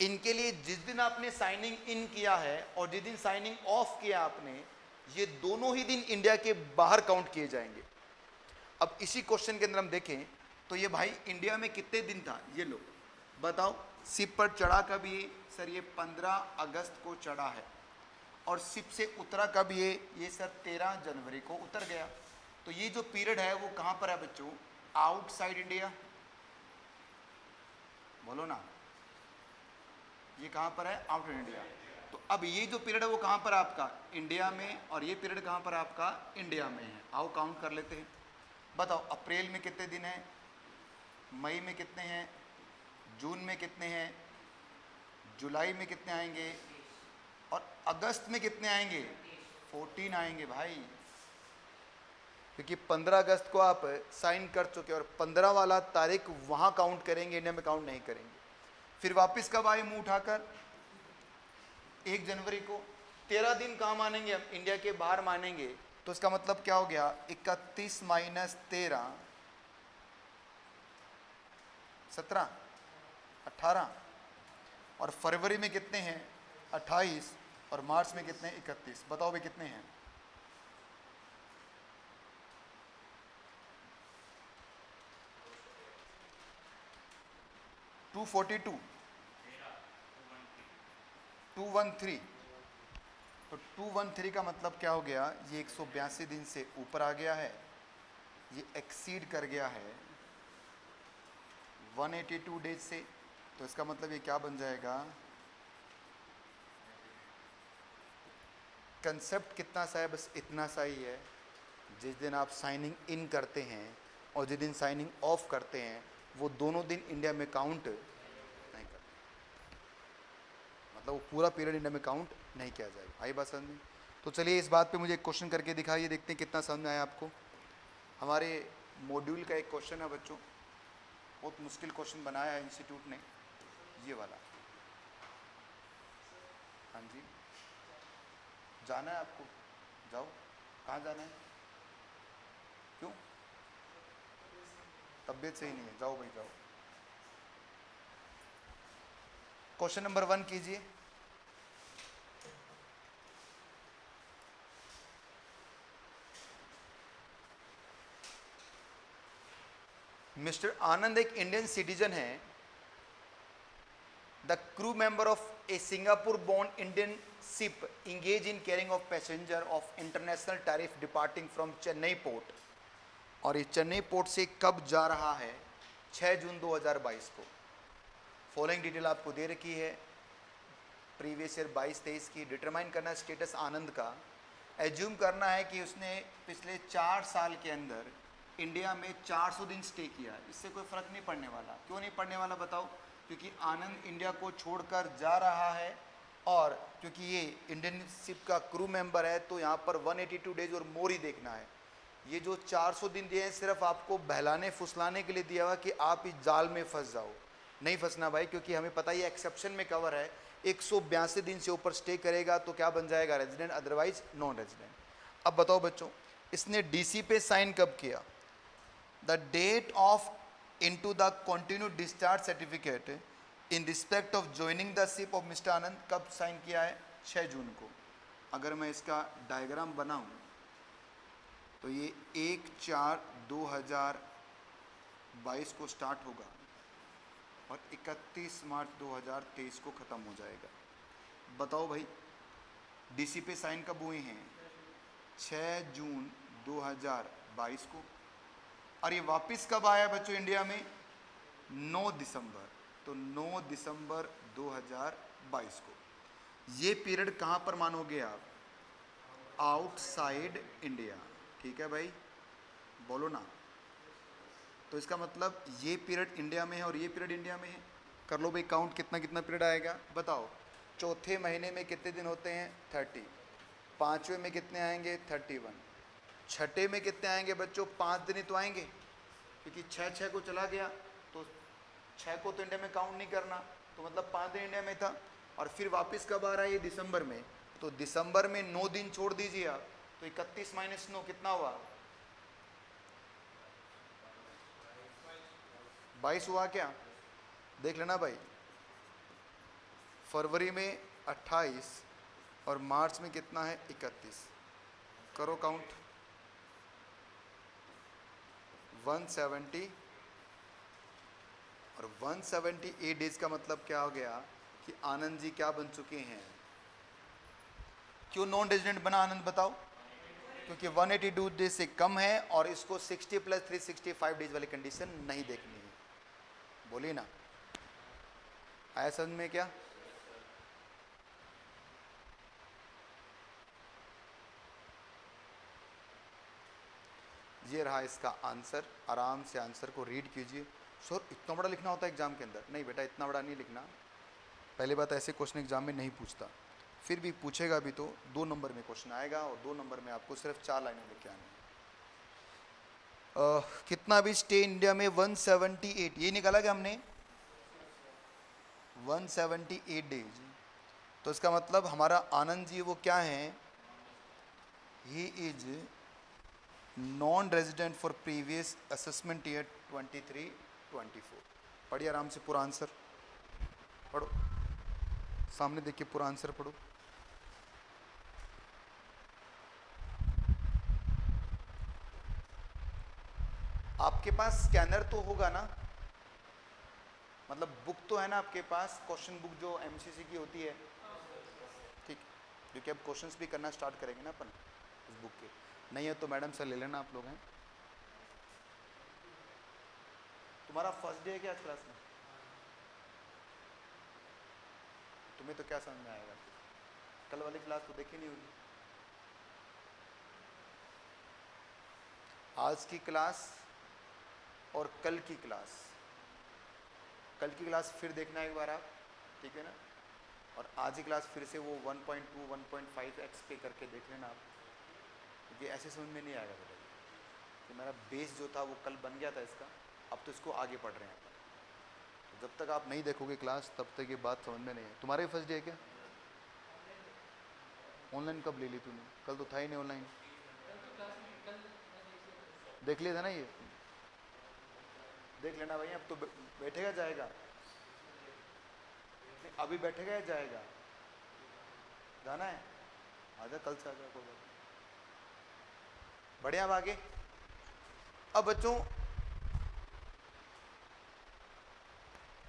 S1: इनके लिए जिस दिन आपने साइनिंग इन किया है और जिस दिन साइनिंग ऑफ किया आपने, ये दोनों ही दिन इंडिया के बाहर काउंट किए जाएंगे। अब इसी क्वेश्चन के अंदर हम देखें तो ये भाई इंडिया में कितने दिन था, ये लो बताओ। शिप पर चढ़ा कभी? सर ये 15 अगस्त को चढ़ा है। और शिप से उतरा कब? ये सर 13 जनवरी को उतर गया। तो ये जो पीरियड है वो कहाँ पर है बच्चों? Outside India. बोलो ना, ये कहाँ पर है? Out of India. तो अब ये जो पीरियड है वो कहाँ पर आपका? इंडिया में, और ये पीरियड कहाँ पर आपका? इंडिया में है। आओ काउंट कर लेते हैं। बताओ अप्रैल में कितने दिन हैं, मई में कितने हैं, जून में कितने हैं, जुलाई में कितने आएंगे, और अगस्त में कितने आएंगे? 14 आएंगे भाई, क्योंकि 15 अगस्त को आप साइन कर चुके, और 15 वाला तारीख वहाँ काउंट करेंगे, इंडिया में काउंट नहीं करेंगे। फिर वापस कब आए मुंह उठाकर? 1 जनवरी को। 13 दिन कहाँ मानेंगे हम? इंडिया के बाहर मानेंगे। तो इसका मतलब क्या हो गया? 31 माइनस 13 17 18, और फरवरी में कितने हैं? 28, और मार्च में कितने हैं? 31। बताओ भाई कितने हैं? टू 42, 213। तो 213 का मतलब क्या हो गया? ये 182 दिन से ऊपर आ गया है, ये एक्सीड कर गया है 182 डेज से। तो इसका मतलब ये क्या बन जाएगा? कंसेप्ट कितना सा है? बस इतना सा ही है। जिस दिन आप साइनिंग इन करते हैं और जिस दिन साइनिंग ऑफ करते हैं, वो दोनों दिन इंडिया में काउंट नहीं करते, मतलब वो पूरा पीरियड इंडिया में काउंट नहीं किया जाएगा। आई बात समझ में? तो चलिए इस बात पे मुझे एक क्वेश्चन करके दिखाइए, देखते हैं कितना समझ में आया आपको। हमारे मॉड्यूल का एक क्वेश्चन है बच्चों, बहुत मुश्किल क्वेश्चन बनाया है इंस्टीट्यूट ने, ये वाला। हाँ जी, जाना है आपको? जाओ। कहाँ जाना है? क्यों? तबीयत सही नहीं है? जाओ भाई जाओ। क्वेश्चन नंबर 1 कीजिए। मिस्टर आनंद एक इंडियन सिटीजन है। The crew member of a Singapore born Indian ship engage in carrying of passenger of international tariff departing from Chennai port. और ये चेन्नई पोर्ट से कब जा रहा है? 6 जून 2022 को। फॉलोइंग डिटेल आपको दे रखी है प्रीवियस ईयर 22-23 की। डिटरमाइन करना है स्टेटस आनंद का। एज्यूम करना है कि उसने पिछले 4 साल के अंदर इंडिया में 400 दिन स्टे किया। इससे कोई फ़र्क नहीं पड़ने वाला। क्यों नहीं पड़ने वाला बताओ? क्योंकि आनंद इंडिया को छोड़कर जा रहा है, और क्योंकि ये इंडियन शिप का क्रू मेंबर है, तो यहाँ पर 182 डेज और मोर ही देखना है। ये जो 400 दिन दिए हैं सिर्फ आपको बहलाने फुसलाने के लिए दिया हुआ कि आप इस जाल में फंस जाओ। नहीं फंसना भाई, क्योंकि हमें पता ही एक्सेप्शन में कवर है। 182 दिन से ऊपर स्टे करेगा तो क्या बन जाएगा? Resident, otherwise non resident. अब बताओ बच्चों, इसने डीसी पे साइन कब किया? The date of into the continued discharge certificate in respect of joining the ship of mister Anand कब साइन किया है? 6 जून को। अगर मैं इसका डायग्राम बनाऊं तो ये 1/4/2022 को स्टार्ट होगा और 31 मार्च 2023 को ख़त्म हो जाएगा। बताओ भाई, डीसी पे साइन कब हुए हैं? 6 जून 2022 को। और ये वापस कब आया बच्चों इंडिया में? 9 दिसंबर। तो 9 दिसंबर 2022 को। ये पीरियड कहाँ पर मानोगे आप? Outside India. ठीक है भाई, बोलो ना। तो इसका मतलब ये पीरियड इंडिया में है और ये पीरियड इंडिया में है। कर लो भाई काउंट, कितना कितना पीरियड आएगा बताओ। चौथे महीने में कितने दिन होते हैं? 30। पाँचवें में कितने आएंगे? 31। छठे में कितने आएंगे बच्चों? 5 दिन ही तो आएंगे, क्योंकि 6 को चला गया तो 6 को तो इंडिया में काउंट नहीं करना, तो मतलब 5 दिन इंडिया में था। और फिर वापस कब आ रहा है? ये दिसंबर में। तो दिसंबर में 9 दिन छोड़ दीजिए आप, तो 31 माइनस 9 कितना हुआ? 22 हुआ क्या? देख लेना भाई। फरवरी में 28 और मार्च में कितना है? 31। करो काउंट। 170 और 178 डेज का मतलब क्या हो गया कि आनंद जी क्या बन चुके हैं? क्यों नॉन रेजिडेंट बना आनंद बताओ? क्योंकि 182 डेज से कम है और इसको 60 + 365 डेज वाली कंडीशन नहीं देखनी है। बोलिए ना। आया समझ में क्या? ये रहा इसका आंसर, आराम से आंसर को रीड कीजिए। सर इतना बड़ा लिखना होता है एग्जाम के अंदर? नहीं बेटा, इतना बड़ा नहीं लिखना। पहली बात, ऐसे क्वेश्चन एग्जाम में नहीं पूछता, फिर भी पूछेगा भी तो 2 नंबर में क्वेश्चन आएगा, और 2 नंबर में आपको सिर्फ 4 लाइनें लिख के आनी है। कितना भी स्टे इंडिया में 178, ये निकाला क्या हमने? 178 डेज। तो इसका मतलब हमारा आनंद जी वो क्या है? He is non resident for previous assessment year 23-24। पढ़िए आराम से पूरा आंसर पढ़ो, सामने देखिए पूरा आंसर पढ़ो। आपके पास स्कैनर तो होगा ना, मतलब बुक तो है ना आपके पास, क्वेश्चन बुक जो एमसीसी की होती है, ठीक, क्योंकि अब क्वेश्चंस भी करना स्टार्ट करेंगे ना अपन उस बुक के। नहीं है तो मैडम से ले लेना आप लोग हैं। तुम्हारा फर्स्ट डे है क्या आज क्लास में? तुम्हें तो क्या समझ में आएगा, कल वाली क्लास तो देखी नहीं होगी। आज की क्लास और कल की क्लास, कल की क्लास फिर देखना एक बार आप, ठीक है ना, और आज की क्लास फिर से वो 1.2 1.5x पे करके देख लेना आप, क्योंकि ऐसे समझ में नहीं आएगा बेटा। कि मेरा बेस जो था वो कल बन गया था इसका, अब तो इसको आगे पढ़ रहे हैं अपन। तो जब तक आप नहीं देखोगे क्लास तब तक ये बात समझ में नहीं है। तुम्हारे फर्स्ट डे है क्या? ऑनलाइन कब ले ली तूने? कल तो था ही नहीं ऑनलाइन। देख लिया था ना ये, देख लेना भाई। अब तो बैठेगा जाएगा? नहीं, अभी बैठेगा या जाएगा? जाना है, आजा, कल से आजा, कोई बात नहीं। बढ़िया, अब आगे। अब बच्चों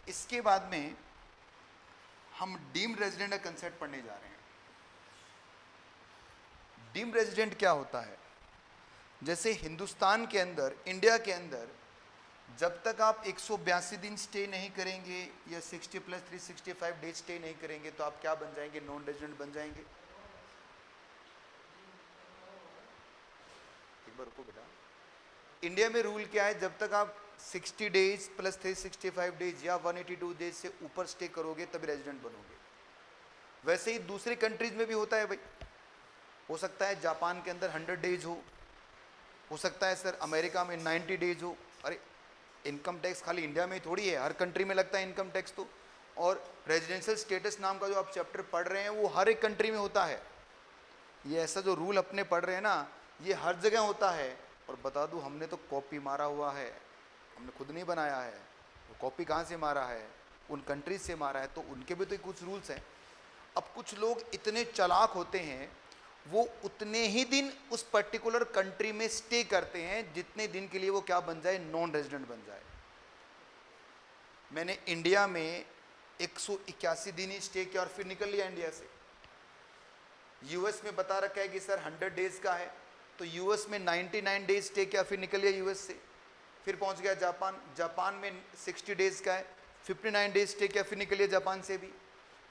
S1: इसके बाद में हम डीम्ड रेजिडेंट का कंसेप्ट पढ़ने जा रहे हैं। डीम्ड रेजिडेंट क्या होता है? जैसे हिंदुस्तान के अंदर, इंडिया के अंदर जब तक आप 182 दिन स्टे नहीं करेंगे या 60 + 365 डेज स्टे नहीं करेंगे तो आप क्या बन जाएंगे? नॉन रेजिडेंट बन जाएंगे। एक बार रुको बेटा, इंडिया में रूल क्या है? जब तक आप 60 डेज + 365 डेज या 182 डेज से ऊपर स्टे करोगे तभी रेजिडेंट बनोगे। वैसे ही दूसरी कंट्रीज में भी होता है भाई। हो सकता है जापान के अंदर 100 डेज हो सकता है सर अमेरिका में 90 डेज हो। अरे इनकम टैक्स खाली इंडिया में ही थोड़ी है, हर कंट्री में लगता है इनकम टैक्स तो। और रेजिडेंशियल स्टेटस नाम का जो आप चैप्टर पढ़ रहे हैं वो हर एक कंट्री में होता है। ये ऐसा जो रूल अपने पढ़ रहे हैं ना, ये हर जगह होता है। और बता दूं, हमने तो कॉपी मारा हुआ है, हमने खुद नहीं बनाया है। वो कॉपी कहाँ से मारा है? उन कंट्रीज से मारा है, तो उनके भी तो कुछ रूल्स हैं। अब कुछ लोग इतने चालाक होते हैं, वो उतने ही दिन उस पर्टिकुलर कंट्री में स्टे करते हैं जितने दिन के लिए वो क्या बन जाए? नॉन रेजिडेंट बन जाए। मैंने इंडिया में 181 दिन ही स्टे किया और फिर निकल लिया इंडिया से। यूएस में बता रखा है कि सर 100 डेज का है, तो यूएस में 99 डेज स्टे किया, फिर निकल लिया यूएस से। फिर पहुंच गया जापान, जापान में 60 डेज का है, 59 डेज स्टे किया, फिर निकल लिया जापान से भी।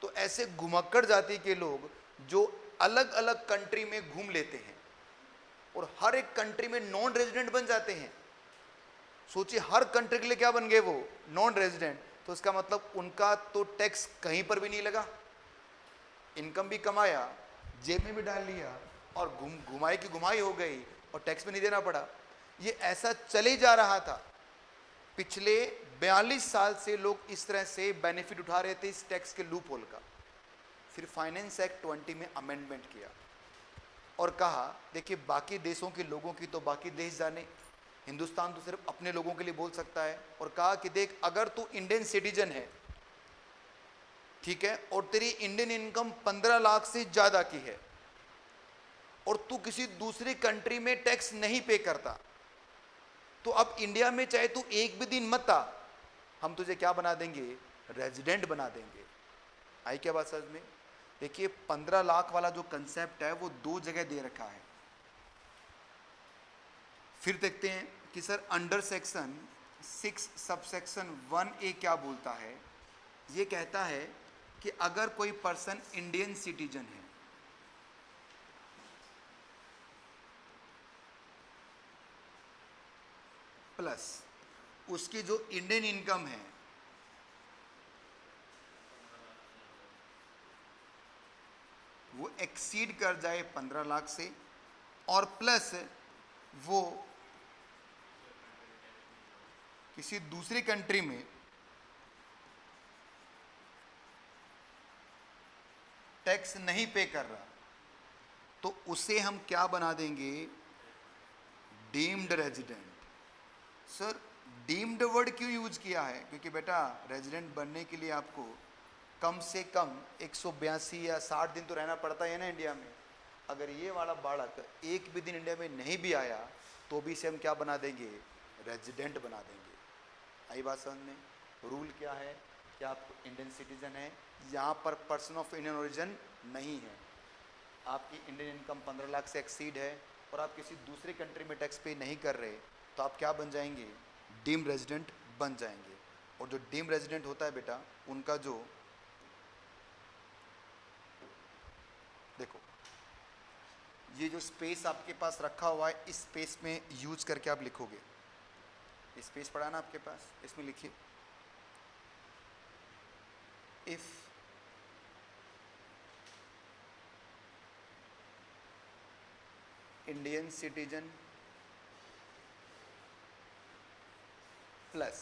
S1: तो ऐसे घुमक्कड़ जाति के लोग जो अलग अलग कंट्री में घूम लेते हैं और हर एक कंट्री में नॉन रेजिडेंट बन जाते हैं। सोचिए, हर कंट्री के लिए क्या बन गए वो? Non resident. तो इसका मतलब उनका तो टैक्स कहीं पर भी नहीं लगा, इनकम भी कमाया, जेब में भी डाल लिया, और घुमाई की घुमाई हो गई और टैक्स भी नहीं देना पड़ा। ये ऐसा चले जा रहा था। पिछले 42 साल से लोग इस तरह से बेनिफिट उठा रहे थे इस टैक्स के लूप होल का। फिर फाइनेंस एक्ट 20 में अमेंडमेंट किया और कहा देखिए बाकी देशों के लोगों की तो बाकी देश जाने, हिंदुस्तान तो सिर्फ अपने लोगों के लिए बोल सकता है। और कहा कि देख, अगर तू इंडियन सिटीजन है, ठीक है, और तेरी इंडियन इनकम 15 लाख से ज़्यादा की है और तू किसी दूसरी कंट्री में टैक्स नहीं पे करता, तो अब इंडिया में चाहे तू एक भी दिन मत आ, हम तुझे क्या बना देंगे? रेजिडेंट बना देंगे। आई क्या बात समझ में? देखिए 15 लाख वाला जो कंसेप्ट है वो 2 जगह दे रखा है। फिर देखते हैं कि sir under section 6 subsection 1A क्या बोलता है। ये कहता है कि अगर कोई पर्सन इंडियन सिटीजन है, प्लस उसकी जो इंडियन इनकम है वो एक्सीड कर जाए 15 लाख से, और प्लस वो किसी दूसरी कंट्री में टैक्स नहीं पे कर रहा, तो उसे हम क्या बना देंगे? Deemed resident. Sir deemed word क्यों यूज किया है? क्योंकि बेटा रेजिडेंट बनने के लिए आपको कम से कम 182 या 60 दिन तो रहना पड़ता है ना इंडिया में। अगर ये वाला बालक एक भी दिन इंडिया में नहीं भी आया तो भी इसे हम क्या बना देंगे? रेजिडेंट बना देंगे। आई बात समझ में? रूल क्या है कि आप इंडियन सिटीजन है, यहाँ पर पर्सन ऑफ इंडियन ओरिजिन नहीं है, आपकी इंडियन इनकम 15 लाख से एक्सीड है और आप किसी दूसरी कंट्री में टैक्स पे नहीं कर रहे, तो आप क्या बन जाएंगे? डीम रेजिडेंट बन जाएंगे। और जो डीम रेजिडेंट होता है बेटा, उनका जो, देखो ये जो स्पेस आपके पास रखा हुआ है, इस स्पेस में यूज करके आप लिखोगे। स्पेस पड़ा ना आपके पास, इसमें लिखिए if Indian citizen plus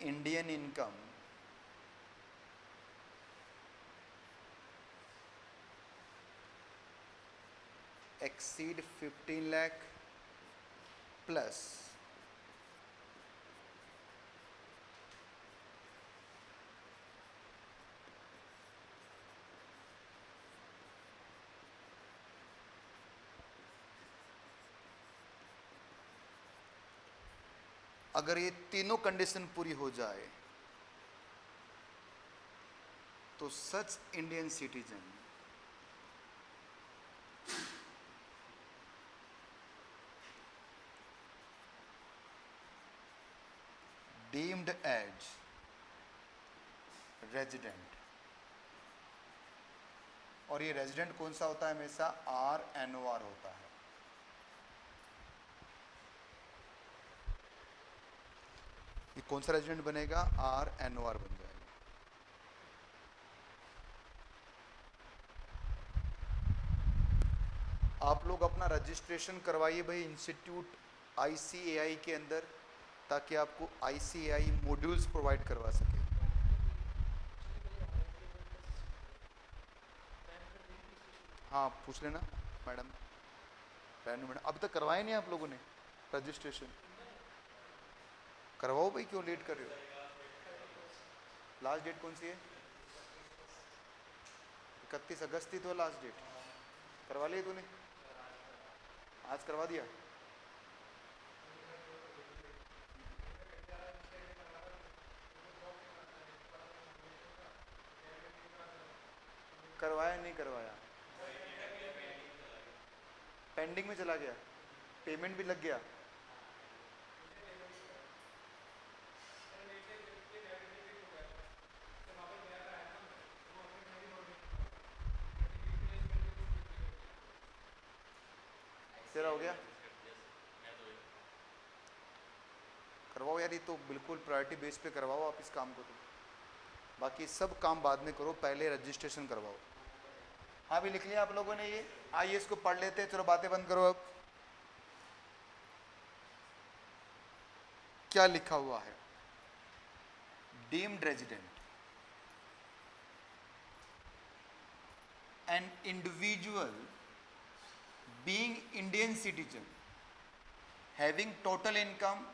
S1: Indian income exceed 15 lakh plus अगर ये तीनों कंडीशन पूरी हो जाए तो सच Indian citizen deemed as resident. और ये रेजिडेंट कौन सा होता है? हमेशा RNOR होता है। ये कौन सा रेजिडेंट बनेगा? RNOR बन जाएगा। आप लोग अपना रजिस्ट्रेशन करवाइए भाई इंस्टीट्यूट ICAI के अंदर, ताकि आपको ICAI मॉड्यूल्स प्रोवाइड करवा सके। हाँ पूछ लेना मैडम, मैडम अभी तक करवाए नहीं आप लोगों ने रजिस्ट्रेशन? करवाओ भाई, क्यों लेट कर रहे हो? लास्ट डेट कौन सी है? 31 अगस्त ही तो लास्ट डेट। करवा लिया तूने? आज करवा दिया? करवाया नहीं करवाया? पेंडिंग में चला गया? पेमेंट भी लग गया? तेरा हो गया? करवाओ यार, ये तो बिल्कुल प्रायोरिटी बेस पे करवाओ आप इस काम को। तो बाकी सब काम बाद में करो, पहले रजिस्ट्रेशन करवाओ। हाँ भी लिख लिया आप लोगों ने ये? आइए इसको पढ़ लेते हैं, चलो बातें बंद करो। अब क्या लिखा हुआ है? Deemed resident, an individual being Indian citizen having total income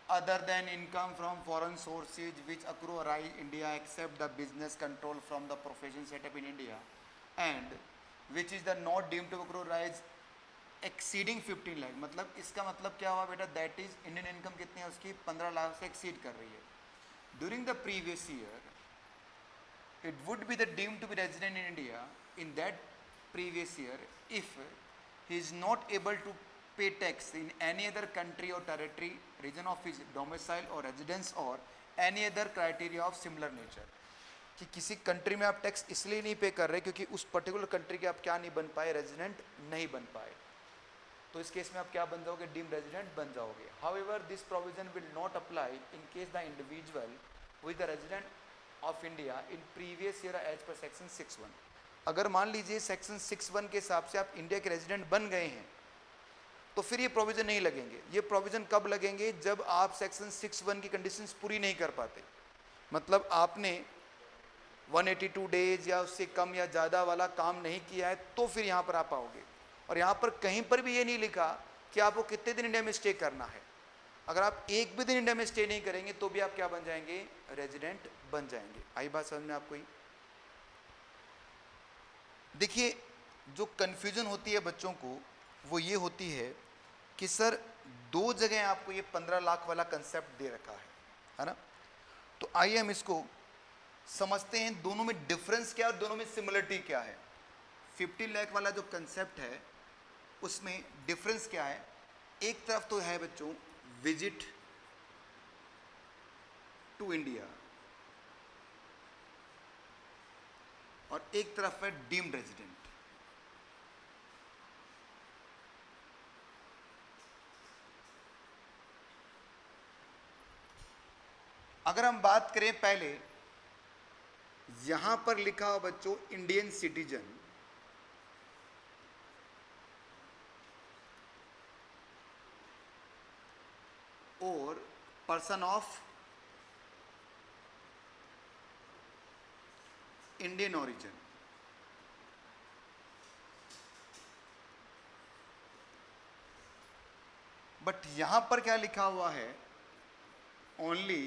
S1: other than income from foreign sources which accrue arise India except the business control from the profession set up in India and which is the not deemed to accrue rise exceeding 15 lakh. मतलब इसका मतलब क्या हुआ बेटा? That is Indian income कितनी है उसकी? 15 लाख से एक्सीड कर रही है। During the previous year it would be the deemed to be resident in India in that previous year if he is not able to pay tax in any other country or territory, region of his domicile or residence, or any other criteria of similar nature, कि किसी country में आप tax इसलिए नहीं पे कर रहे क्योंकि उस पर्टिकुलर कंट्री के आप क्या नहीं बन पाए, रेजिडेंट नहीं बन पाए, तो इस केस में आप क्या बन जाओगे, डीम्ड रेजिडेंट बन जाओगे. However this provision will not apply in case the individual with the resident of India in previous year as per section 6(1). अगर मान लीजिए सेक्शन 6(1) के हिसाब से आप इंडिया के रेजिडेंट बन गए हैं तो फिर ये प्रोविजन नहीं लगेंगे. ये प्रोविजन कब लगेंगे, जब आप सेक्शन 6(1) की कंडीशंस पूरी नहीं कर पाते, मतलब आपने 182 डेज या उससे कम या ज़्यादा वाला काम नहीं किया है, तो फिर यहाँ पर आप आओगे. और यहाँ पर कहीं पर भी ये नहीं लिखा कि आपको कितने दिन इंडिया में स्टे करना है. अगर आप एक भी दिन इंडिया में स्टे नहीं करेंगे तो भी आप क्या बन जाएंगे, रेजिडेंट बन जाएंगे. आई बात समझ में आपको ही. देखिए जो कन्फ्यूजन होती है बच्चों को वो ये होती है कि सर दो जगह आपको ये 15 लाख वाला कंसेप्ट दे रखा है ना. तो आइए हम इसको समझते हैं, दोनों में डिफरेंस क्या है और दोनों में सिमिलरिटी क्या है. 50 लाख वाला जो कंसेप्ट है उसमें डिफरेंस क्या है. एक तरफ तो है बच्चों विजिट टू इंडिया और एक तरफ है डीम्ड रेजिडेंट. अगर हम बात करें पहले, यहां पर लिखा हो बच्चों इंडियन सिटीजन, और person of Indian origin. But यहां पर क्या लिखा हुआ है, ओनली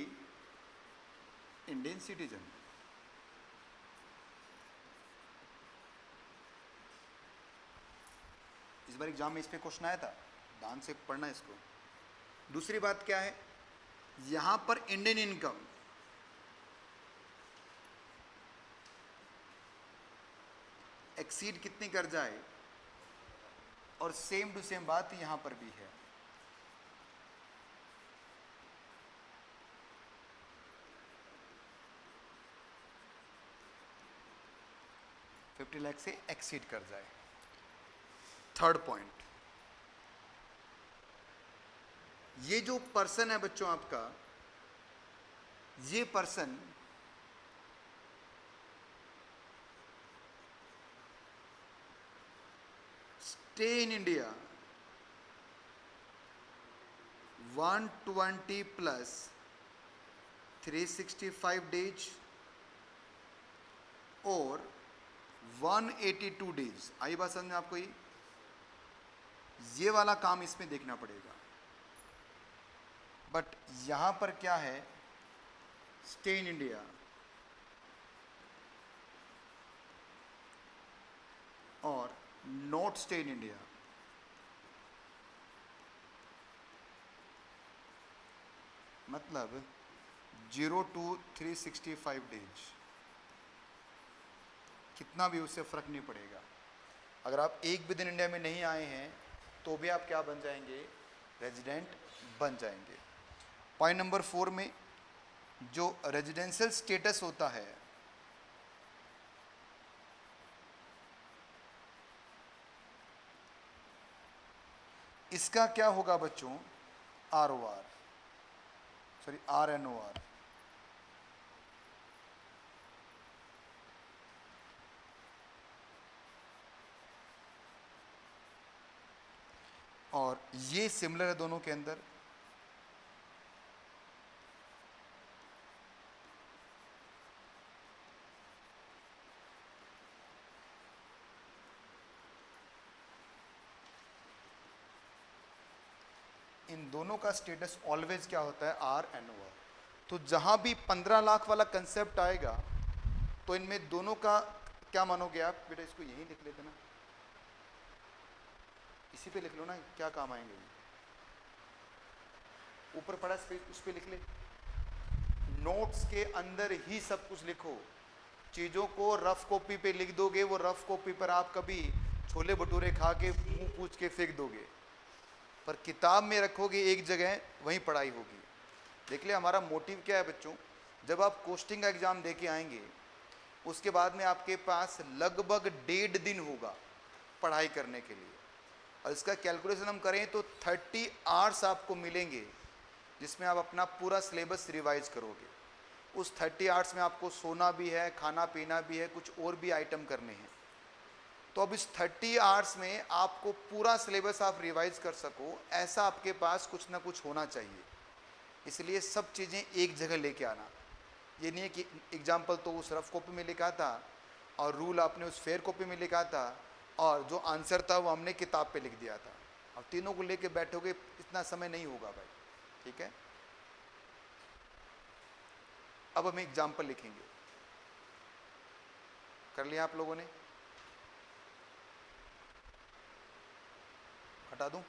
S1: इंडियन सिटीजन. इस बार एग्जाम में इस पे क्वेश्चन आया था, ध्यान से पढ़ना इसको. दूसरी बात क्या है, यहां पर इंडियन इनकम एक्सीड कितनी कर जाए, और सेम टू सेम बात यहां पर भी है. $50 लाख से एक्सीड कर जाए. थर्ड पॉइंट, ये जो पर्सन है बच्चों आपका, ये person stay in India 120 plus 365 days और 182 डेज. आई बात समझ में आपको ही. ये वाला काम इसमें देखना पड़ेगा. बट यहां पर क्या है, स्टे इन इंडिया और नॉट स्टे इन इंडिया. मतलब 0 to 365 डेज, कितना भी उससे फ़र्क नहीं पड़ेगा. अगर आप एक भी दिन इंडिया में नहीं आए हैं तो भी आप क्या बन जाएंगे, रेजिडेंट बन जाएंगे. पॉइंट नंबर 4 में जो रेजिडेंशियल स्टेटस होता है, इसका क्या होगा बच्चों, ROR, सॉरी RNOR. और ये सिमिलर है दोनों के अंदर. इन दोनों का स्टेटस ऑलवेज क्या होता है, RNOR. तो जहां भी 15 लाख वाला कंसेप्ट आएगा तो इनमें दोनों का क्या मानोगे आप. बेटा इसको यहीं लिख लेते ना, इसी पे लिख लो ना, क्या काम आएंगे. ऊपर पड़ा उस पे लिख ले. नोट्स के अंदर ही सब कुछ लिखो. चीज़ों को रफ कॉपी पे लिख दोगे, वो रफ कॉपी पर आप कभी छोले भटूरे खा के मुंह पूछ के फेंक दोगे, पर किताब में रखोगे एक जगह, वहीं पढ़ाई होगी. देख लिया हमारा मोटिव क्या है बच्चों। जब आप कोस्टिंग का एग्जाम दे के आएंगे उसके बाद में आपके पास लगभग 1.5 दिन होगा पढ़ाई करने के लिए, और इसका कैलकुलेशन हम करें तो 30 आवर्स आपको मिलेंगे जिसमें आप अपना पूरा सिलेबस रिवाइज करोगे। उस 30 आवर्स में आपको सोना भी है, खाना पीना भी है, कुछ और भी आइटम करने हैं। तो अब इस 30 आवर्स में आपको पूरा सिलेबस आप रिवाइज कर सको, ऐसा आपके पास कुछ ना कुछ होना चाहिए। इसलिए सब चीज़ें एक जगह लेके आना। ये नहीं है कि एग्जाम्पल तो उस रफ कॉपी में लिखा था और रूल आपने उस फेयर कॉपी में लिखा था और जो आंसर था वो हमने किताब पे लिख दिया था। अब तीनों को लेके बैठोगे इतना समय नहीं होगा भाई, ठीक है। अब हम एग्जाम्पल लिखेंगे, कर लिया आप लोगों ने? हटा दूं?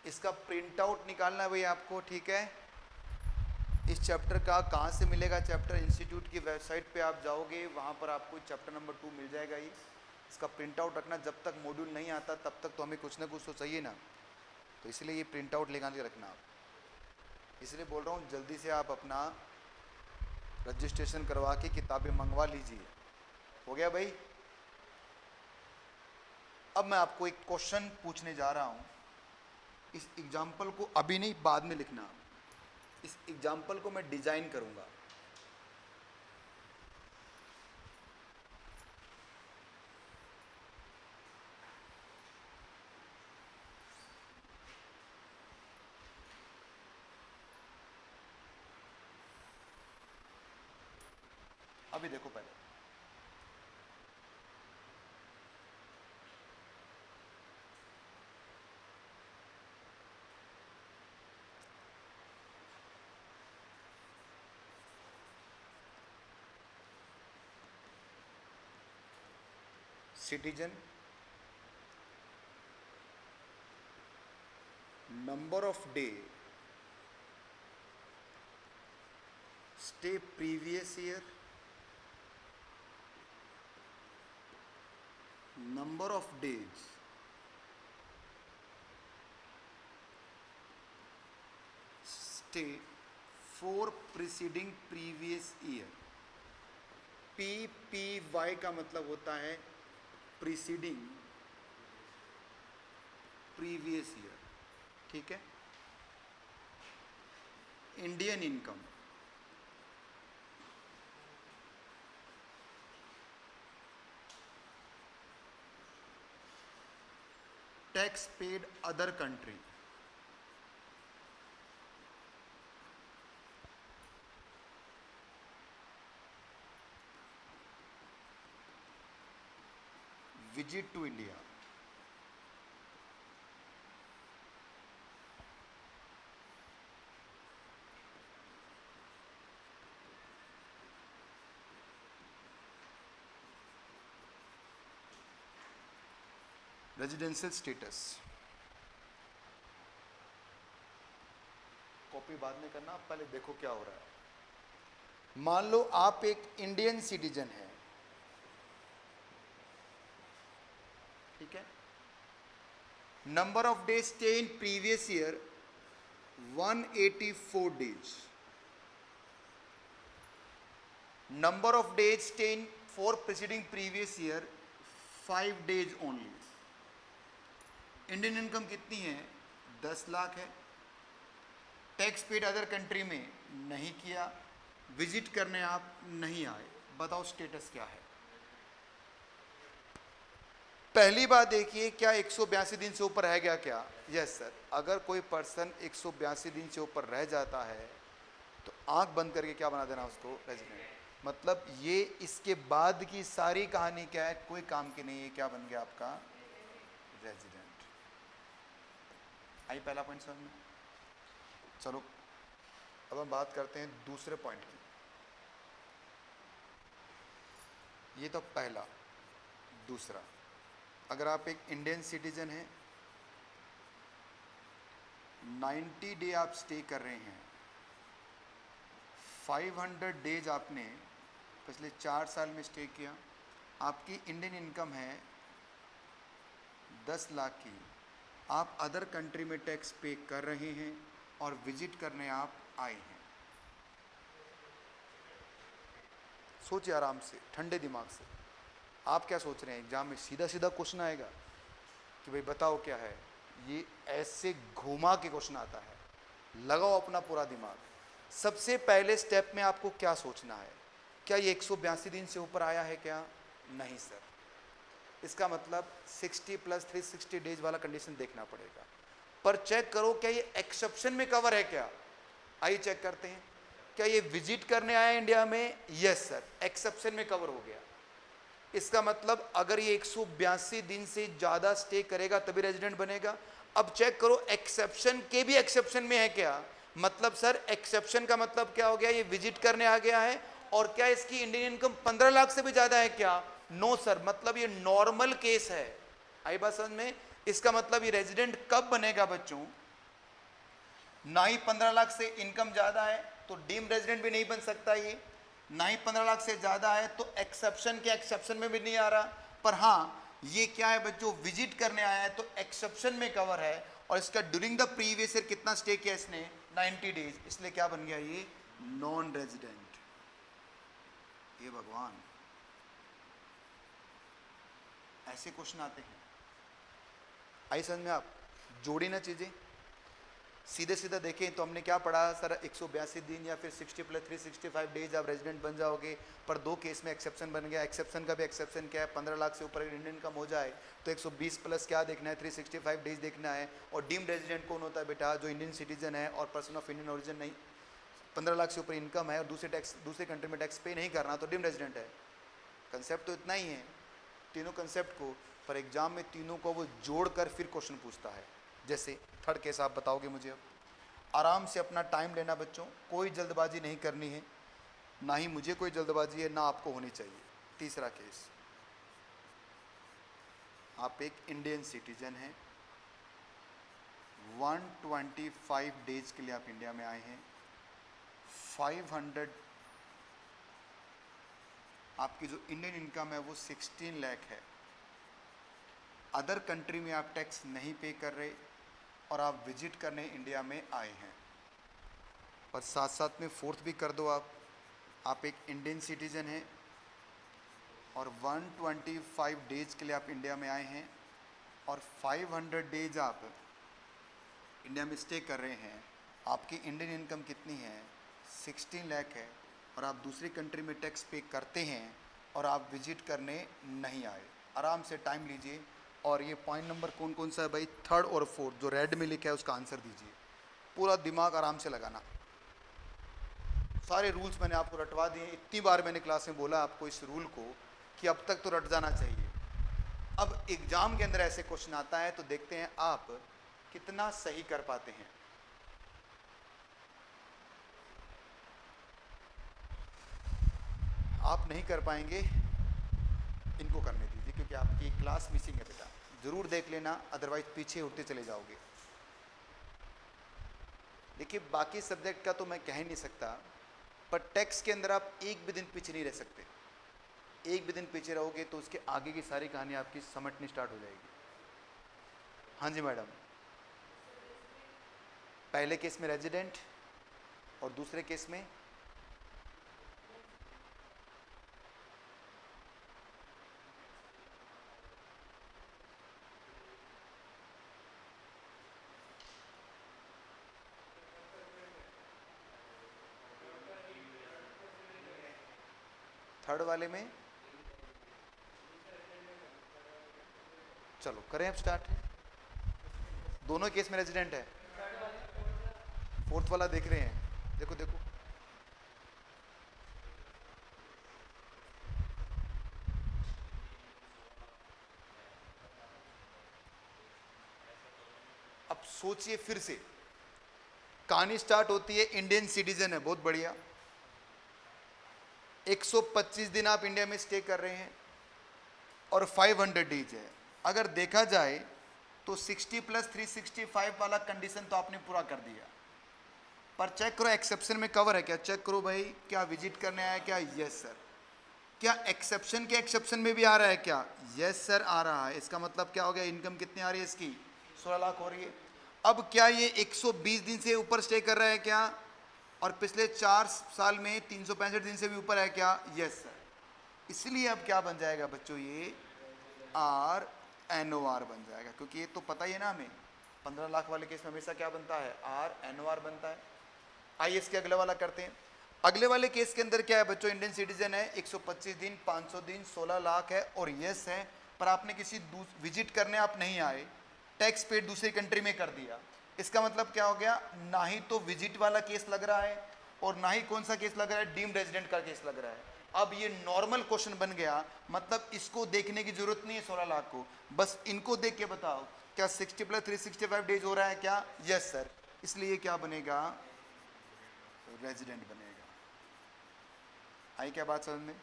S1: इसका प्रिंट आउट निकालना है भाई आपको, ठीक है। इस चैप्टर का कहाँ से मिलेगा? चैप्टर इंस्टीट्यूट की वेबसाइट पे आप जाओगे, वहाँ पर आपको चैप्टर नंबर 2 मिल जाएगा। ये इसका प्रिंट आउट रखना, जब तक मॉड्यूल नहीं आता तब तक तो हमें कुछ ना कुछ तो चाहिए ना, तो इसलिए ये प्रिंट आउट लेकर के रखना आप। इसलिए बोल रहा हूँ जल्दी से आप अपना रजिस्ट्रेशन करवा के किताबें मंगवा लीजिए। हो गया भाई? अब मैं आपको एक क्वेश्चन पूछने जा रहा हूँ। इस एग्जाम्पल को अभी नहीं, बाद में लिखना। इस एग्जाम्पल को मैं डिजाइन करूंगा। अभी देखो पहले, citizen, number of day, stay previous year, number of days, stay for preceding previous year. PPY का मतलब होता है प्रीसीडिंग प्रीवियस ईयर, ठीक है। Indian income, tax paid other country, visit to India, residential status. Copy बाद में करना, पहले देखो क्या हो रहा है। मान लो आप एक इंडियन सिटीजन है, ठीक है। Number of days stay in previous year 184 days, number of days stay in for preceding previous year 5 days only. Indian income कितनी है? 10 लाख है। टैक्स पेड अदर कंट्री में नहीं किया, विजिट करने आप नहीं आए, बताओ स्टेटस क्या है? पहली बात देखिए, क्या 182 दिन से ऊपर रह गया क्या? Yes sir. अगर कोई पर्सन 182 दिन से ऊपर रह जाता है तो आंख बंद करके क्या बना देना उसको? रेजिडेंट। मतलब ये इसके बाद की सारी कहानी क्या है? कोई काम की नहीं है। क्या बन गया आपका? रेजिडेंट। आई पहला पॉइंट समझ में? चलो अब हम बात करते हैं दूसरे पॉइंट की। ये तो पहला। दूसरा, अगर आप एक इंडियन सिटीजन हैं, 90 डे आप स्टे कर रहे हैं, 500 डेज आपने पिछले 4 साल में स्टे किया, आपकी इंडियन इनकम है 10 लाख की, आप अदर कंट्री में टैक्स पे कर रहे हैं और विजिट करने आप आए हैं। सोचिए आराम से, ठंडे दिमाग से। आप क्या सोच रहे हैं? एग्जाम में सीधा सीधा क्वेश्चन आएगा कि भाई बताओ क्या है? ये ऐसे घुमा के क्वेश्चन आता है। लगाओ अपना पूरा दिमाग। सबसे पहले स्टेप में आपको क्या सोचना है? क्या ये 182 दिन से ऊपर आया है क्या? नहीं सर। इसका मतलब 60 + 360 डेज वाला कंडीशन देखना पड़ेगा। पर चेक करो क्या ये एक्सेप्शन में कवर है क्या? आइए चेक करते हैं। क्या ये विजिट करने आया इंडिया में? यस सर, एक्सेप्शन में कवर हो गया। इसका मतलब अगर ये 182 दिन से ज़्यादा स्टे करेगा तभी रेजिडेंट बनेगा। अब चेक करो एक्सेप्शन के भी एक्सेप्शन में है क्या? मतलब सर एक्सेप्शन का मतलब क्या हो गया? ये विजिट करने आ गया है। और क्या इसकी इंडियन इनकम 15 लाख से भी ज़्यादा है क्या? नो सर, मतलब ये नॉर्मल केस है। आई बात समझ में? इसका मतलब ये रेजिडेंट कब बनेगा बच्चों? ना ही 15 लाख से इनकम ज़्यादा है तो डीम रेजिडेंट भी नहीं बन सकता ये, ना ही 15 लाख से ज़्यादा है तो एक्सेप्शन के एक्सेप्शन में भी नहीं आ रहा। पर हाँ, ये क्या है बच्चों? विजिट करने आया है तो एक्सेप्शन में कवर है। और इसका ड्यूरिंग द प्रीवियस ईयर कितना स्टे किया इसने? 90 डेज। इसलिए क्या बन गया ये? Non resident. ये भगवान, ऐसे क्वेश्चन आते हैं। आई समझ में? आप जोड़ी ना चीज़ें, सीधे सीधा देखें तो हमने क्या पढ़ा सर? 182 दिन या फिर 60 + 365 डेज आप रेजिडेंट बन जाओगे। पर 2 केस में एक्सेप्शन बन गया। एक्सेप्शन का भी एक्सेप्शन क्या है? 15 लाख से ऊपर इंडियन इनकम हो जाए तो 120 प्लस क्या देखना है? 365 डेज देखना है। और डीम्ड रेजिडेंट कौन होता है बेटा? जो इंडियन सिटीजन है और पर्सन ऑफ इंडियन ओरिजिन नहीं, 15 लाख से ऊपर इनकम है और दूसरे कंट्री में टैक्स पे नहीं करना तो डीम्ड रेजिडेंट है। कंसेप्ट तो इतना ही है तीनों कंसेप्ट को, पर एग्जाम में तीनों को वो जोड़कर फिर क्वेश्चन पूछता है। जैसे थर्ड केस आप बताओगे मुझे। अब आराम से अपना टाइम लेना बच्चों, कोई जल्दबाजी नहीं करनी है, ना ही मुझे कोई जल्दबाजी है ना आपको होनी चाहिए। तीसरा केस, आप एक इंडियन सिटीजन हैं, 125 डेज के लिए आप इंडिया में आए हैं, 500 आपकी जो इंडियन इनकम है वो 16 लाख है, अदर कंट्री में आप टैक्स नहीं पे कर रहे और आप विजिट करने इंडिया में आए हैं। और साथ साथ में फोर्थ भी कर दो आप एक इंडियन सिटीज़न हैं और 125 डेज के लिए आप इंडिया में आए हैं और 500 डेज आप इंडिया में स्टे कर रहे हैं। आपकी इंडियन इनकम कितनी है? 16 लाख है और आप दूसरी कंट्री में टैक्स पे करते हैं और आप विजिट करने नहीं आए। आराम से टाइम लीजिए और ये पॉइंट नंबर कौन कौन सा है भाई? थर्ड और फोर्थ जो रेड में लिखा है उसका आंसर दीजिए। पूरा दिमाग आराम से लगाना। सारे रूल्स मैंने आपको रटवा दिए। इतनी बार मैंने क्लास में बोला आपको इस रूल को कि अब तक तो रट जाना चाहिए। अब एग्जाम के अंदर ऐसे क्वेश्चन आता है तो देखते हैं आप कितना सही कर पाते हैं। आप नहीं कर पाएंगे, इनको करने दीजिए क्योंकि आपकी क्लास मिसिंग है बेटा। जरूर देख लेना, अदरवाइज पीछे उठते चले जाओगे। देखिए बाकी सब्जेक्ट का तो मैं कह ही नहीं सकता, पर टैक्स के अंदर आप एक भी दिन पीछे नहीं रह सकते। एक भी दिन पीछे रहोगे तो उसके आगे की सारी कहानी आपकी समझनी स्टार्ट हो जाएगी। हाँ जी मैडम। पहले केस में रेजिडेंट और दूसरे केस में थर्ड वाले में। चलो करें अब स्टार्ट। दोनों केस में रेजिडेंट है। फोर्थ वाला देख रहे हैं? देखो देखो, अब सोचिए फिर से। कहानी स्टार्ट होती है, इंडियन सिटीजन है, बहुत बढ़िया। 125 दिन आप इंडिया में स्टे कर रहे हैं और 500 डेज है। अगर देखा जाए तो 60 प्लस 365 वाला कंडीशन तो आपने पूरा कर दिया। पर चेक करो एक्सेप्शन में कवर है क्या, चेक करो भाई, क्या विजिट करने आया क्या, यस सर। क्या एक्सेप्शन के एक्सेप्शन में भी आ रहा है क्या, यस सर आ रहा है। इसका मतलब क्या हो गया, इनकम कितनी आ रही है इसकी, 16 लाख हो रही है। अब क्या ये 120 दिन से ऊपर स्टे कर रहा है क्या, और पिछले 4 साल में 365 दिन से भी ऊपर है क्या, यस सर। इसलिए अब क्या बन जाएगा बच्चों, ये आर एन ओ आर बन जाएगा, क्योंकि ये तो पता ही है ना हमें, 15 लाख वाले केस में हमेशा क्या बनता है, आर एन ओ आर बनता है। आइए इसके अगले वाला करते हैं। अगले वाले केस के अंदर क्या है बच्चों, इंडियन सिटीजन है, 125 दिन, 500 दिन, 16 लाख है और यस है, पर आपने किसी विजिट करने आप नहीं आए, टैक्स पेड दूसरी कंट्री में कर दिया। इसका मतलब क्या हो गया, ना ही तो विजिट वाला केस लग रहा है और ना ही कौन सा केस लग रहा है, डीम्ड रेजिडेंट का केस लग रहा है। अब ये नॉर्मल क्वेश्चन बन गया, मतलब इसको देखने की जरूरत नहीं है 16 लाख को, बस इनको देख के बताओ क्या 60 प्लस 365 डेज हो रहा है क्या, यस सर। इसलिए क्या बनेगा, रेजिडेंट बनेगा। आई क्या बात समझ में,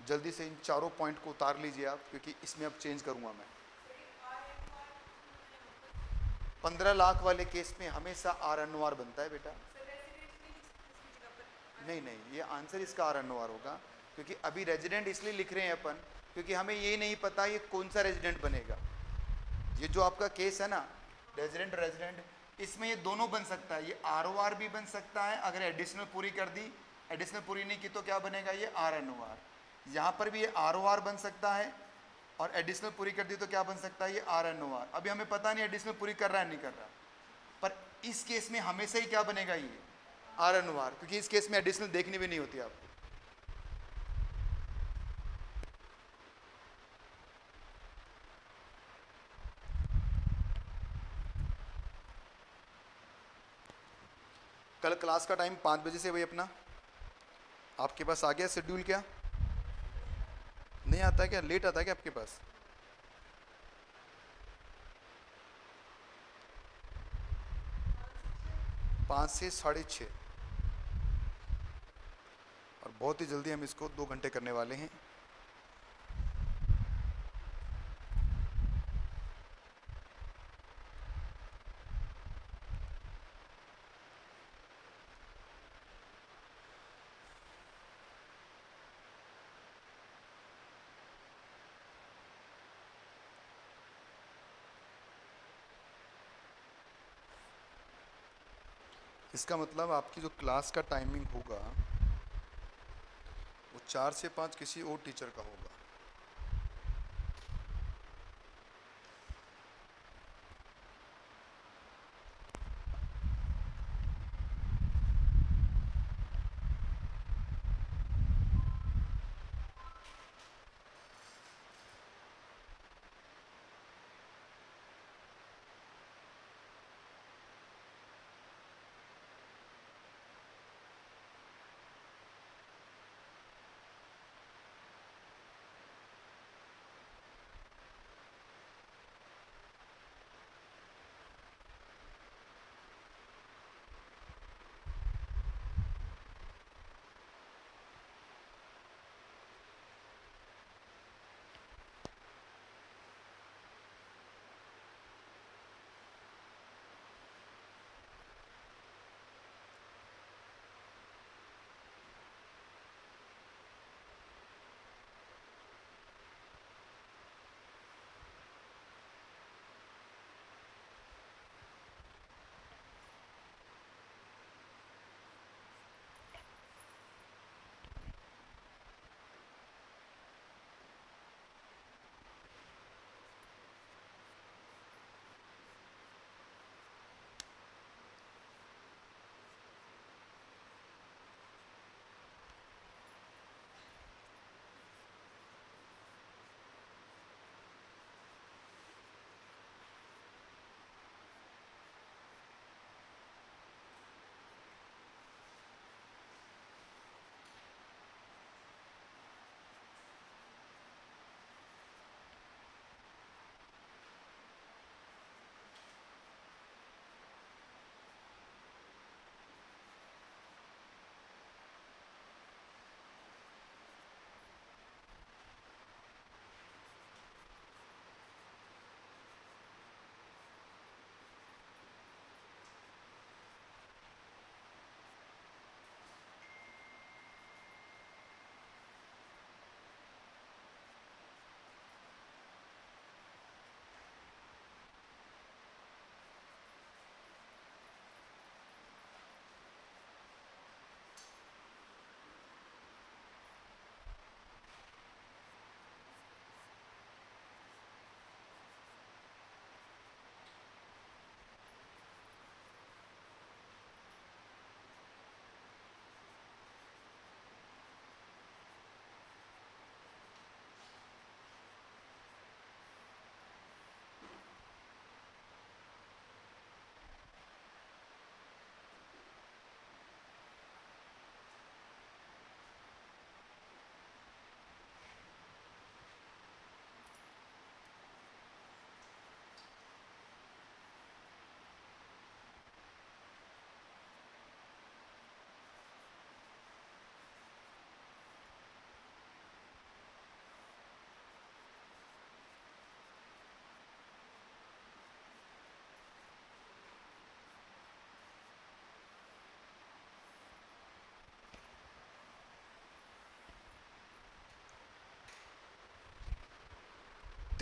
S1: जल्दी से इन चारों पॉइंट को उतार लीजिए आप, क्योंकि इसमें अब चेंज करूंगा मैं। 15 लाख वाले केस में हमेशा आर एन ओ आर बनता है बेटा। नहीं नहीं, ये आंसर इसका आर एन ओ आर होगा, क्योंकि अभी रेजिडेंट इसलिए लिख रहे हैं अपन, क्योंकि हमें ये नहीं पता ये कौन सा रेजिडेंट बनेगा। ये जो आपका केस है ना, रेजिडेंट रेजिडेंट, इसमें ये दोनों बन सकता है, ये आर ओ आर भी बन सकता है, अगर एडिशनल पूरी कर दी, एडिशनल पूरी नहीं की तो क्या बनेगा, ये आर एन ओ आर। यहाँ पर भी ये आर ओ आर बन सकता है, और एडिशनल पूरी कर दी तो क्या बन सकता है, ये आर एन ओ आर। अभी हमें पता नहीं एडिशनल पूरी कर रहा है नहीं कर रहा, पर इस केस में हमेशा ही क्या बनेगा, ये आर एन ओ आर, क्योंकि इस केस में एडिशनल देखनी भी नहीं होती आपको। कल क्लास का टाइम 5 बजे से भाई अपना, आपके पास आ गया शेड्यूल क्या, नहीं आता है क्या, लेट आता है क्या आपके पास, 5 से 6:30, और बहुत ही जल्दी हम इसको 2 घंटे करने वाले हैं। इसका मतलब आपकी जो क्लास का टाइमिंग होगा वो 4 से 5 किसी और टीचर का होगा।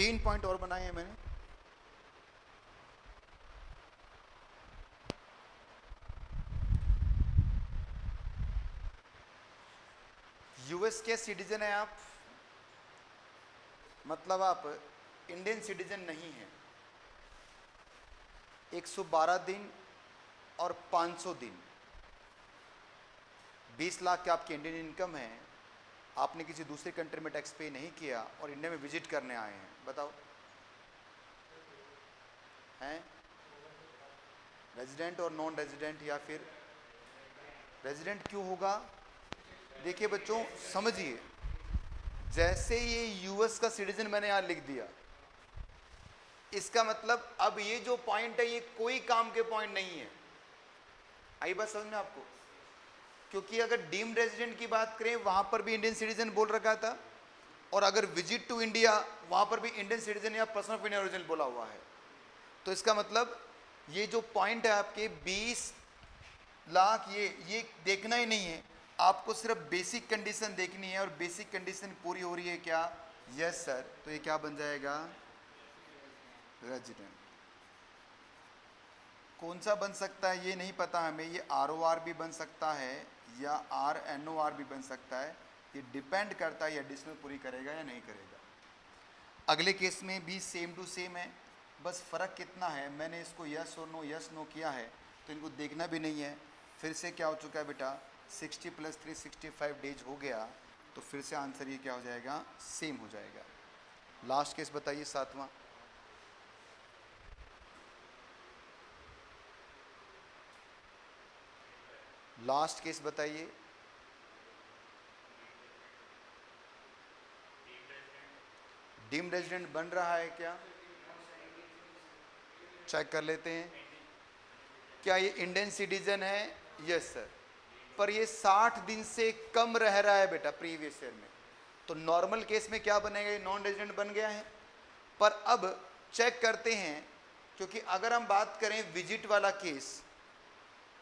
S1: 3 पॉइंट और बनाए हैं मैंने। यूएस के सिटीजन है आप, मतलब आप इंडियन सिटीजन नहीं है। 112 दिन और 500 दिन, 20 लाख के आपकी इंडियन इनकम है, आपने किसी दूसरे कंट्री में टैक्स पे नहीं किया और इंडिया में विजिट करने आए हैं, बताओ हैं रेजिडेंट और नॉन रेजिडेंट, या फिर रेजिडेंट क्यों होगा? देखिए बच्चों समझिए, जैसे ये यूएस का सिटीजन मैंने यहां लिख दिया, इसका मतलब अब ये जो पॉइंट है ये कोई काम के पॉइंट नहीं है। आई बात समझ में आपको? क्योंकि अगर डीम्ड रेजिडेंट की बात करें वहां पर भी इंडियन सिटीजन बोल रखा था, और अगर विजिट टू इंडिया वहां पर भी इंडियन सिटीजन या पर्सन ऑफ इंडियन ओरिजिन बोला हुआ है। तो इसका मतलब ये जो पॉइंट है आपके 20 लाख, ये देखना ही नहीं है, आपको सिर्फ बेसिक कंडीशन देखनी है, और बेसिक कंडीशन पूरी हो रही है क्या? Yes sir. तो ये क्या बन जाएगा? रेजिडेंट। कौन सा बन सकता है ये नहीं पता हमें, ये ROR भी बन सकता है या RNOR भी बन सकता है, ये डिपेंड करता है ये एडिशनल पूरी करेगा या नहीं करेगा। अगले केस में भी सेम टू सेम है, बस फ़र्क कितना है, मैंने इसको यस और नो यस नो किया है, तो इनको देखना भी नहीं है। फिर से क्या हो चुका है बेटा, 60 + 3 65 डेज हो गया, तो फिर से आंसर ये क्या हो जाएगा? सेम हो जाएगा। लास्ट केस बताइए, 7वां। लास्ट केस बताइए। डीम्ड रेजिडेंट बन रहा है क्या? चेक कर लेते हैं। क्या ये इंडियन सिटीजन है? Yes sir. पर ये 60 दिन से कम रह रहा है बेटा प्रीवियस ईयर में, तो नॉर्मल केस में क्या बनेगा? ये नॉन रेजिडेंट बन गया है। पर अब चेक करते हैं, क्योंकि अगर हम बात करें विजिट वाला केस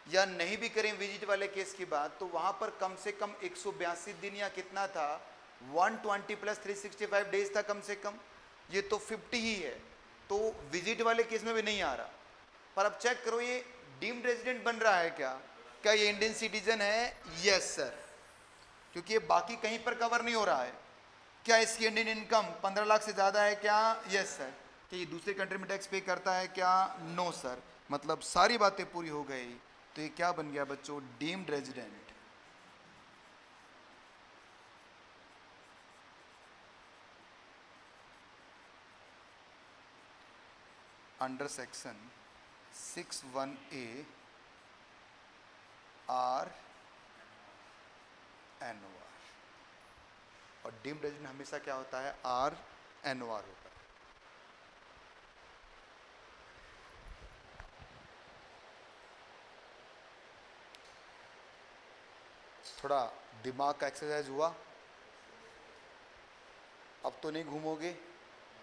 S1: या नहीं भी करें विजिट वाले केस की बात, तो वहां पर कम से कम 182 दिन या कितना था, 120 + 365 डेज था कम से कम। ये तो 50 ही है, तो विजिट वाले केस में भी नहीं आ रहा। पर अब चेक करो ये डीम्ड रेजिडेंट बन रहा है क्या? क्या ये इंडियन सिटीजन है? यस सर, क्योंकि ये बाकी कहीं पर कवर नहीं हो रहा है। क्या इसकी इंडियन इनकम 15 लाख से ज़्यादा है क्या? Yes sir. क्या ये दूसरे कंट्री में टैक्स पे करता है क्या? No sir. मतलब सारी बातें पूरी हो गई, तो ये क्या बन गया बच्चों? Deemed resident. Under section 61A RNOR, और डीम्ड रेजिडेंट हमेशा क्या होता है? RNOR होता है। थोड़ा दिमाग का एक्सरसाइज हुआ, अब तो नहीं घूमोगे।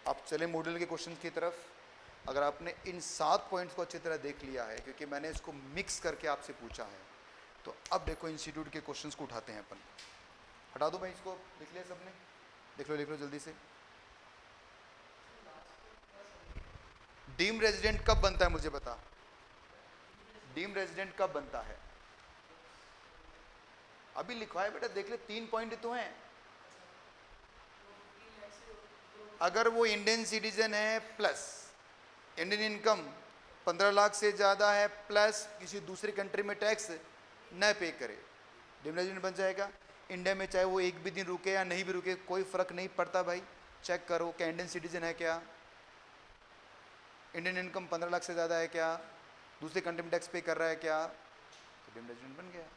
S1: अब चले मॉड्यूल के क्वेश्चन की तरफ। अगर आपने इन 7 पॉइंट्स को अच्छी तरह देख लिया है, क्योंकि मैंने इसको मिक्स करके आपसे पूछा है, तो अब देखो इंस्टीट्यूट के क्वेश्चंस को उठाते हैं अपन। हटा दो भाई इसको, लिख लिया सबने? लिख लो जल्दी से। डीम्ड रेजिडेंट कब बनता है मुझे बता। डीम्ड रेजिडेंट कब बनता है? अभी लिखवाए बेटा, देख ले 3 पॉइंट तो हैं। अगर वो इंडियन सिटीजन है, प्लस इंडियन इनकम 15 लाख से ज़्यादा है, प्लस किसी दूसरी कंट्री में टैक्स न पे करे, डीम्ड रेजिडेंट बन जाएगा। इंडिया में चाहे वो एक भी दिन रुके या नहीं भी रुके, कोई फ़र्क नहीं पड़ता भाई। चेक करो क्या इंडियन सिटीजन है क्या, इंडियन इनकम 15 लाख से ज़्यादा है क्या, दूसरे कंट्री में टैक्स पे कर रहा है क्या, तो डीम्ड रेजिडेंट बन गया।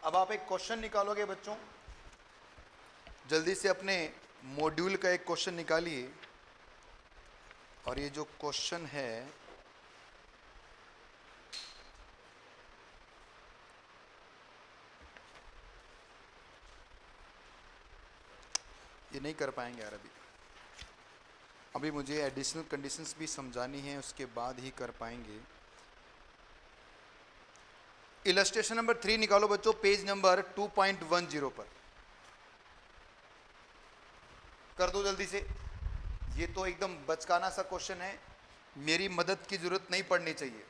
S1: अब आप एक क्वेश्चन निकालोगे बच्चों, जल्दी से अपने मॉड्यूल का एक क्वेश्चन निकालिए। और ये जो क्वेश्चन है ये नहीं कर पाएंगे यार अभी मुझे एडिशनल कंडीशंस भी समझानी है, उसके बाद ही कर पाएंगे। इलस्ट्रेशन नंबर 3 निकालो बच्चों, पेज नंबर 2.10 पर। कर दो जल्दी से, ये तो एकदम बचकाना सा क्वेश्चन है, मेरी मदद की जरूरत नहीं पड़नी चाहिए।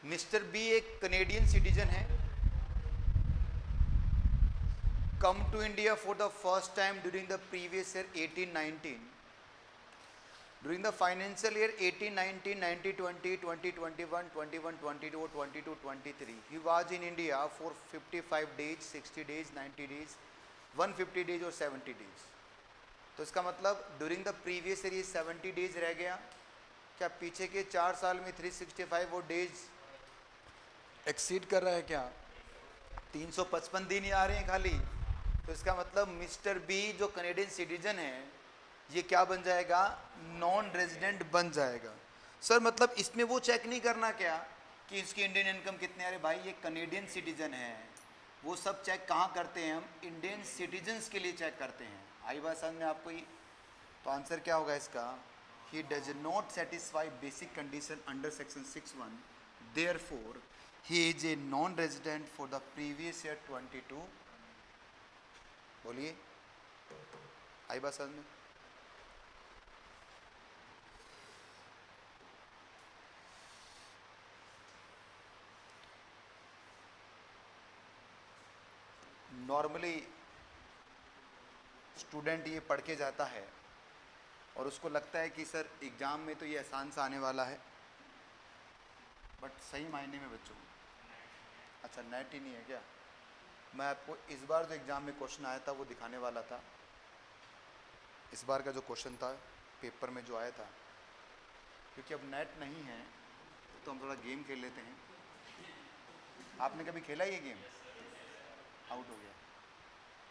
S1: मिस्टर बी एक कनेडियन सिटीजन है, come to India for the first time during the previous year 1819. During the financial year 1819, 1920, 2021, 21, 22, 22, 23, he was in India for 55 days, 60 days, 90 days, 150 days और 70 days. तो इसका मतलब during the previous year 70 days रह गया क्या? पीछे के 4 साल में 365 वो डेज एक्सीड कर रहा है क्या? 355 दिन ही आ रहे हैं खाली। तो इसका मतलब मिस्टर बी जो कनेडियन सिटीजन है, ये क्या बन जाएगा? नॉन रेजिडेंट बन जाएगा। सर मतलब इसमें वो चेक नहीं करना क्या कि इसकी इंडियन इनकम कितने? अरे भाई ये कनेडियन सिटीजन है, वो सब चेक कहाँ करते हैं? हम इंडियन सिटीजन्स के लिए चेक करते हैं। आई बात समझ में आपको? ही तो आंसर क्या होगा इसका? He does not satisfy basic condition under section 6(1), therefore he is a non resident for the previous year 22। बोलिए, आई बात समझ में? नॉर्मली स्टूडेंट ये पढ़ के जाता है और उसको लगता है कि सर एग्ज़ाम में तो ये आसान सा आने वाला है, बट सही मायने में बच्चों, अच्छा नेट ही नहीं है क्या? मैं आपको इस बार जो एग्ज़ाम में क्वेश्चन आया था वो दिखाने वाला था। इस बार का जो क्वेश्चन था पेपर में जो आया था, क्योंकि अब नेट नहीं है तो हम थोड़ा गेम खेल लेते हैं। आपने कभी खेला ये गेम? आउट हो गया।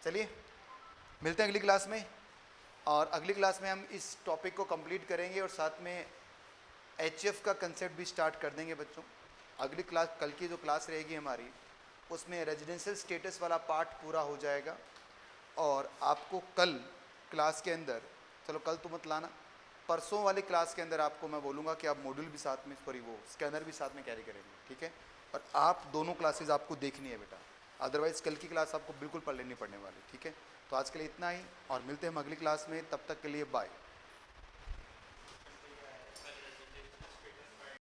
S1: चलिए मिलते हैं अगली क्लास में, और अगली क्लास में हम इस टॉपिक को कंप्लीट करेंगे और साथ में एचएफ का कंसेप्ट भी स्टार्ट कर देंगे बच्चों। अगली क्लास, कल की जो क्लास रहेगी हमारी, उसमें रेजिडेंशियल स्टेटस वाला पार्ट पूरा हो जाएगा। और आपको कल क्लास के अंदर, चलो कल तो मत लाना, परसों वाली क्लास के अंदर आपको मैं बोलूँगा कि आप मॉड्यूल भी साथ में, सॉरी वो स्कैनर भी साथ में कैरी करेंगे, ठीक है? और आप दोनों क्लासेज आपको देखनी है बेटा, अदरवाइज़ कल की क्लास आपको बिल्कुल पढ़ लेनी पड़ने वाली, ठीक है? तो आज के लिए इतना ही, और मिलते हैं हम अगली क्लास में, तब तक के लिए बाय।